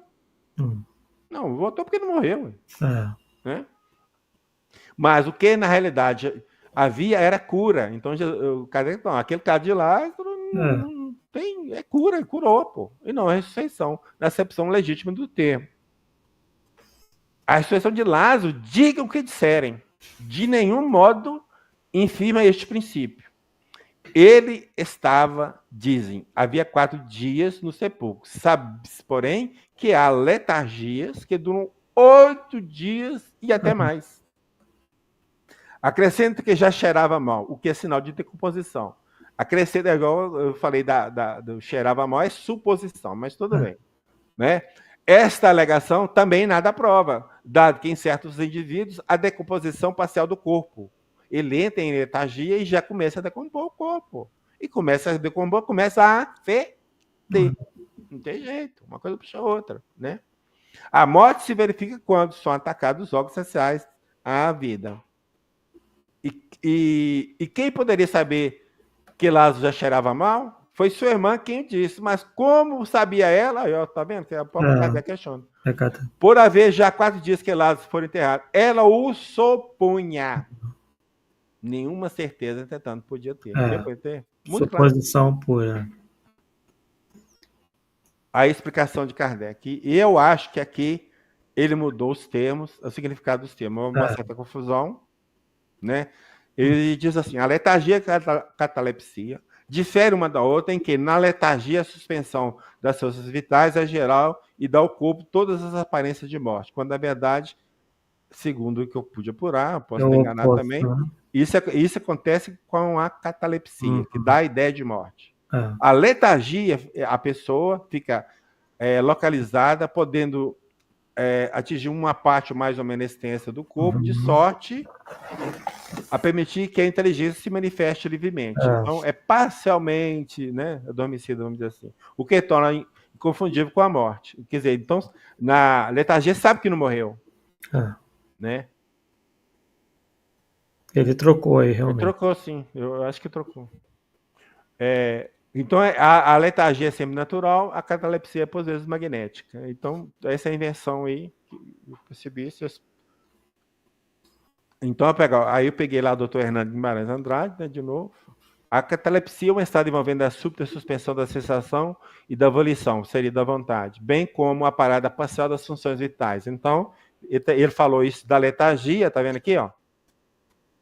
Não, voltou porque não morreu. Né? Mas o que, na realidade, havia era cura. Então, aquele caso de Lázaro curou, pô. E não a ressurreição, na acepção legítima do termo. A ressurreição de Lázaro, digam o que disserem, de nenhum modo infirma este princípio. Ele estava, dizem, havia 4 dias no sepulcro. Sabe-se, porém, que há letargias que duram 8 dias e até mais. Acrescenta que já cheirava mal, o que é sinal de decomposição. Acrescenta, igual eu falei do cheirava mal, é suposição, mas tudo bem. Né? Esta alegação também nada prova, dado que em certos indivíduos a decomposição parcial do corpo. Ele entra em letargia e já começa a decompor o corpo. E começa a decompor, começa a feder. Não tem jeito, uma coisa puxa a outra. Né? A morte se verifica quando são atacados os órgãos essenciais à vida. E quem poderia saber que Lázaro já cheirava mal? Foi sua irmã quem disse. Mas como sabia ela? Tá vendo? A própria questiona. Por haver já 4 dias que Lázaro foi enterrado, ela o supunha. Nenhuma certeza, entretanto, podia ter. Podia ter. Muito suposição pura. A explicação de Kardec. E eu acho que aqui ele mudou os termos, o significado dos termos. Uma certa confusão. Né? Ele diz assim, a letargia e a catalepsia diferem uma da outra em que na letargia a suspensão das forças vitais é geral e dá ao corpo todas as aparências de morte, quando na verdade, segundo o que eu pude apurar, posso me enganar também, isso acontece com a catalepsia, que dá a ideia de morte. A letargia, a pessoa fica localizada, podendo atingir uma parte mais ou menos extensa do corpo, de sorte a permitir que a inteligência se manifeste livremente. Então, é parcialmente, né, adormecida, vamos dizer assim. O que torna inconfundível com a morte. Quer dizer, então, na letargia, sabe que não morreu. Né? Ele trocou aí, realmente. Ele trocou, sim. Eu acho que trocou. Então, a letargia é sempre natural, a catalepsia é, por vezes, magnética. Então, essa é a inversão aí, que eu percebi. Então, aí eu peguei lá o doutor Hernando Guimarães Andrade, né, de novo, A catalepsia é um estado envolvendo a súbita suspensão da sensação e da volição, seria da vontade, bem como a parada parcial das funções vitais. Então, ele falou isso da letargia, tá vendo aqui, ó?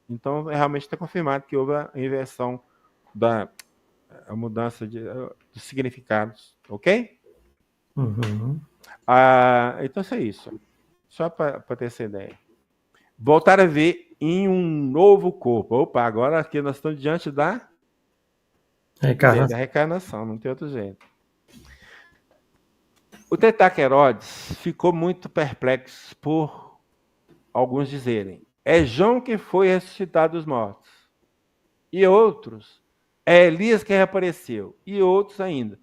Então, realmente está confirmado que houve a inversão a mudança dos significados, ok? Uhum. Então, isso é isso. Só para ter essa ideia. Voltar a ver em um novo corpo. Opa, agora aqui nós estamos diante da reencarnação, não tem outro jeito. O Tetrarca Herodes ficou muito perplexo por alguns dizerem: é João que foi ressuscitado dos mortos. E outros, é Elias que reapareceu. E outros ainda,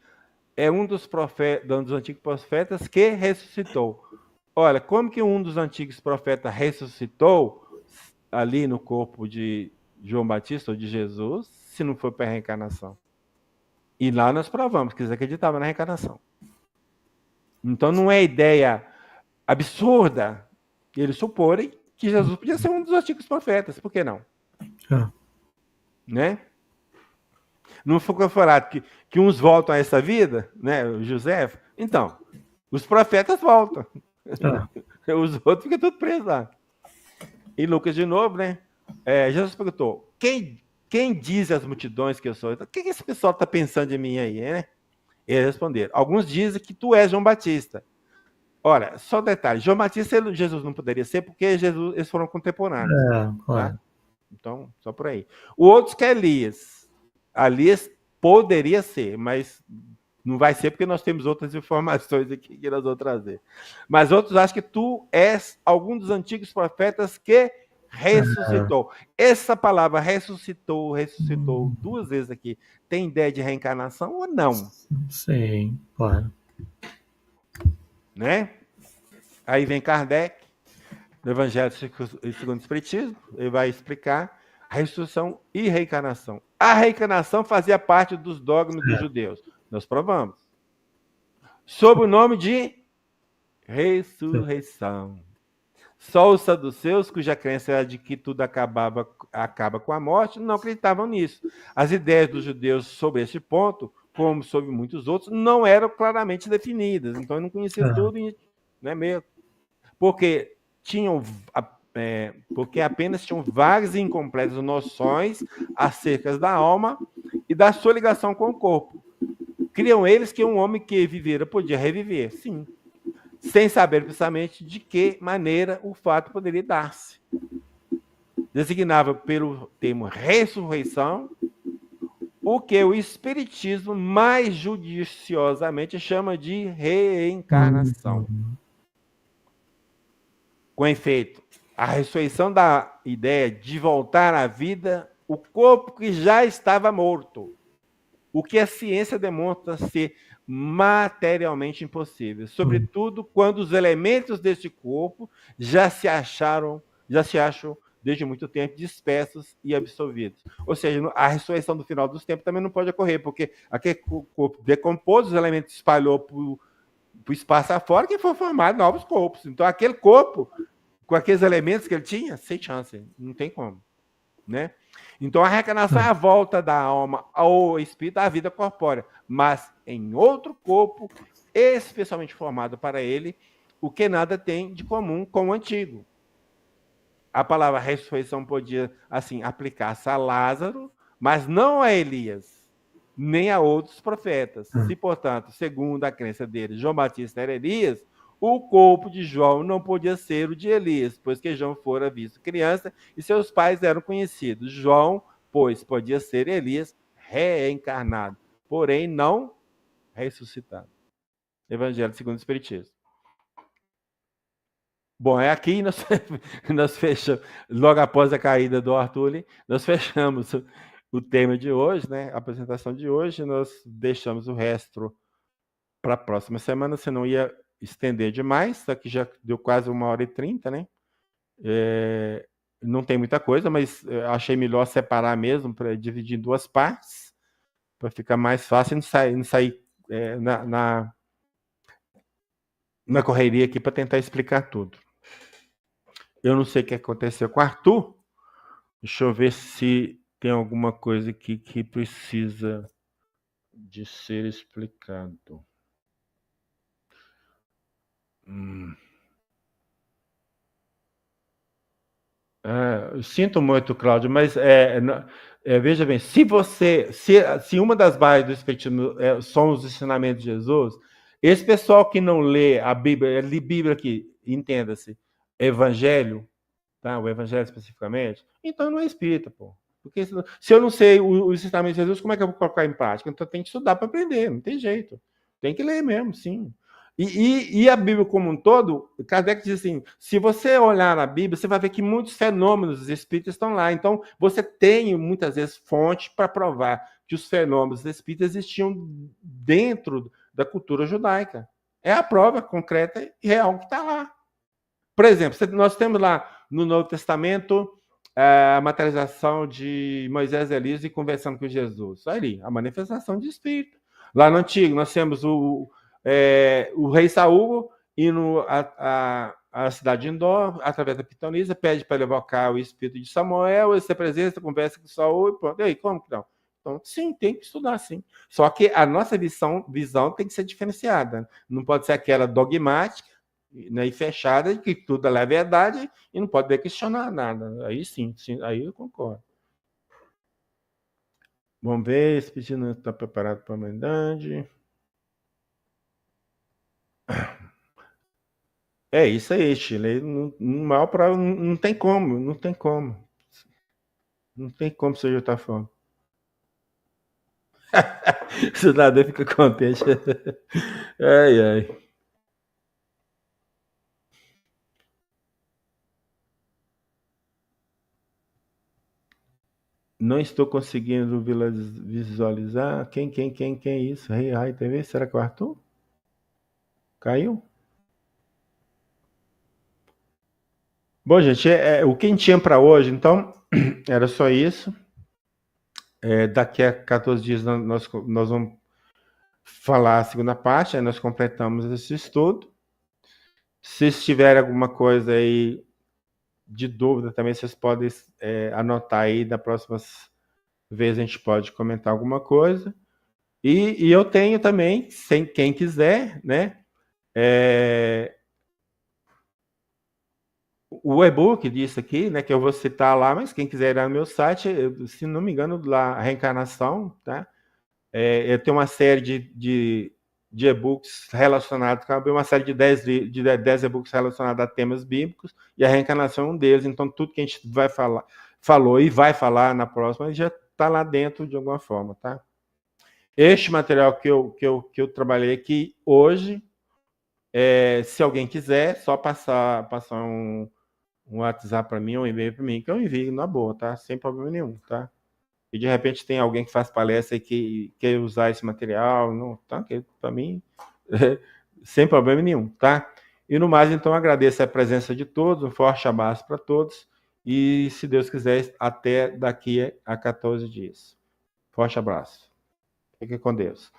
é um dos antigos profetas que ressuscitou. Olha, como que um dos antigos profetas ressuscitou ali no corpo de João Batista ou de Jesus, se não for para a reencarnação? E lá nós provamos que eles acreditavam na reencarnação. Então não é ideia absurda eles suporem que Jesus podia ser um dos antigos profetas. Por que não? Né? Não foi falado que uns voltam a essa vida, né? O José. Então, os profetas voltam. Os outros ficam tudo presos lá. E Lucas de novo, né? Jesus perguntou: quem diz às multidões que eu sou? Então, o que esse pessoal está pensando de mim aí, né? Eles responderam: alguns dizem que tu és João Batista. Olha, só detalhe: João Batista Jesus não poderia ser porque eles foram contemporâneos. Tá? Então, só por aí. O outro que é Elias. Elias poderia ser, mas não vai ser porque nós temos outras informações aqui que nós vamos trazer. Mas outros acham que tu és algum dos antigos profetas que ressuscitou. Essa palavra ressuscitou duas vezes aqui. Tem ideia de reencarnação ou não? Sim, claro. Né? Aí vem Kardec, no Evangelho segundo o Espiritismo, ele vai explicar ressurreição e reencarnação. A reencarnação fazia parte dos dogmas dos judeus. Nós provamos. Sob o nome de ressurreição. Só os saduceus, cuja crença era de que tudo acaba com a morte, não acreditavam nisso. As ideias dos judeus sobre este ponto, como sobre muitos outros, não eram claramente definidas. Então, eu não conhecia tudo, né, mesmo. Porque apenas tinham vagas e incompletas noções acerca da alma e da sua ligação com o corpo. Criam eles que um homem que vivera podia reviver, sim, sem saber precisamente de que maneira o fato poderia dar-se. Designava pelo termo ressurreição o que o Espiritismo mais judiciosamente chama de reencarnação. Com efeito, a ressurreição da ideia de voltar à vida o corpo que já estava morto, o que a ciência demonstra ser materialmente impossível, sobretudo quando os elementos deste corpo já se acham desde muito tempo dispersos e absorvidos. Ou seja, a ressurreição do final dos tempos também não pode ocorrer, porque aquele corpo decomposto, os elementos espalhou para o espaço afora, que foi formado novos corpos. Então, aquele corpo, com aqueles elementos que ele tinha, sem chance, não tem como. Né? Então, a reencarnação é a volta da alma ao espírito à vida corpórea, mas em outro corpo, especialmente formado para ele, o que nada tem de comum com o antigo. A palavra ressurreição podia, assim, aplicar-se a Lázaro, mas não a Elias, nem a outros profetas. Se, portanto, segundo a crença dele, João Batista era Elias, o corpo de João não podia ser o de Elias, pois que João fora visto criança e seus pais eram conhecidos. João, pois, podia ser Elias reencarnado, porém não ressuscitado. Evangelho segundo o Espiritismo. Bom, é aqui nós fechamos, logo após a caída do Arthur, nós fechamos o tema de hoje, né? A apresentação de hoje, nós deixamos o resto para a próxima semana, senão ia estender demais, só que já deu quase 1h30, né? Não tem muita coisa, mas achei melhor separar mesmo, para dividir em duas partes, para ficar mais fácil e não sair na correria aqui para tentar explicar tudo. Eu não sei o que aconteceu com o Arthur. Deixa eu ver se tem alguma coisa aqui que precisa de ser explicado. Eu sinto muito, Cláudio, mas veja bem, se uma das bases do Espiritismo são os ensinamentos de Jesus, esse pessoal que não lê a Bíblia, Bíblia aqui, entenda-se, Evangelho, tá? O Evangelho especificamente, então não é espírita, pô. Porque se eu não sei os ensinamentos de Jesus, como é que eu vou colocar em prática? Então tem que estudar para aprender, não tem jeito. Tem que ler mesmo, sim. E a Bíblia como um todo, Kardec diz assim, se você olhar na Bíblia, você vai ver que muitos fenômenos espíritas estão lá. Então, você tem, muitas vezes, fonte para provar que os fenômenos espíritas existiam dentro da cultura judaica. É a prova concreta e real que está lá. Por exemplo, nós temos lá no Novo Testamento a materialização de Moisés e Elias conversando com Jesus. Ali, a manifestação de espírito. Lá no Antigo, nós temos o rei Saul indo à cidade de Endor, através da pitonisa, pede para evocar o espírito de Samuel, ele se apresenta, conversa com Saul e pronto. E aí, como que não? Então, sim, tem que estudar, sim. Só que a nossa visão tem que ser diferenciada. Não pode ser aquela dogmática, né, e fechada, que tudo é verdade e não pode questionar nada. Aí sim, aí eu concordo. Vamos ver, esse pedido está preparado para a humanidade. É isso aí, Chile. Mal para não tem como, não tem como. Não tem como você já estar falando. O cidadão fica contente. Ai, ai. Não estou conseguindo visualizar. Quem é isso? Rei Rai TV? Será que é o Arthur? Caiu? Bom, gente, o que a gente tinha para hoje, então, era só isso. Daqui a 14 dias nós vamos falar a segunda parte, aí nós completamos esse estudo. Se tiver alguma coisa aí de dúvida também, vocês podem anotar aí, da próxima vez a gente pode comentar alguma coisa. E eu tenho também, quem quiser, né? O e-book disso aqui, né, que eu vou citar lá, mas quem quiser ir lá no meu site, se não me engano, lá, a Reencarnação, tá? Eu tenho uma série de e-books relacionados, uma série de 10 e-books relacionados a temas bíblicos, e a reencarnação é um deles, então tudo que a gente falou e vai falar na próxima, já está lá dentro de alguma forma, tá? Este material que eu trabalhei aqui hoje, se alguém quiser, só passar um WhatsApp para mim, um e-mail para mim, que eu envio na boa, tá? Sem problema nenhum, tá? E de repente tem alguém que faz palestra e que quer usar esse material, não, tá? Para mim, sem problema nenhum, tá? E no mais, então, agradeço a presença de todos, um forte abraço para todos e, se Deus quiser, até daqui a 14 dias. Forte abraço. Fique com Deus.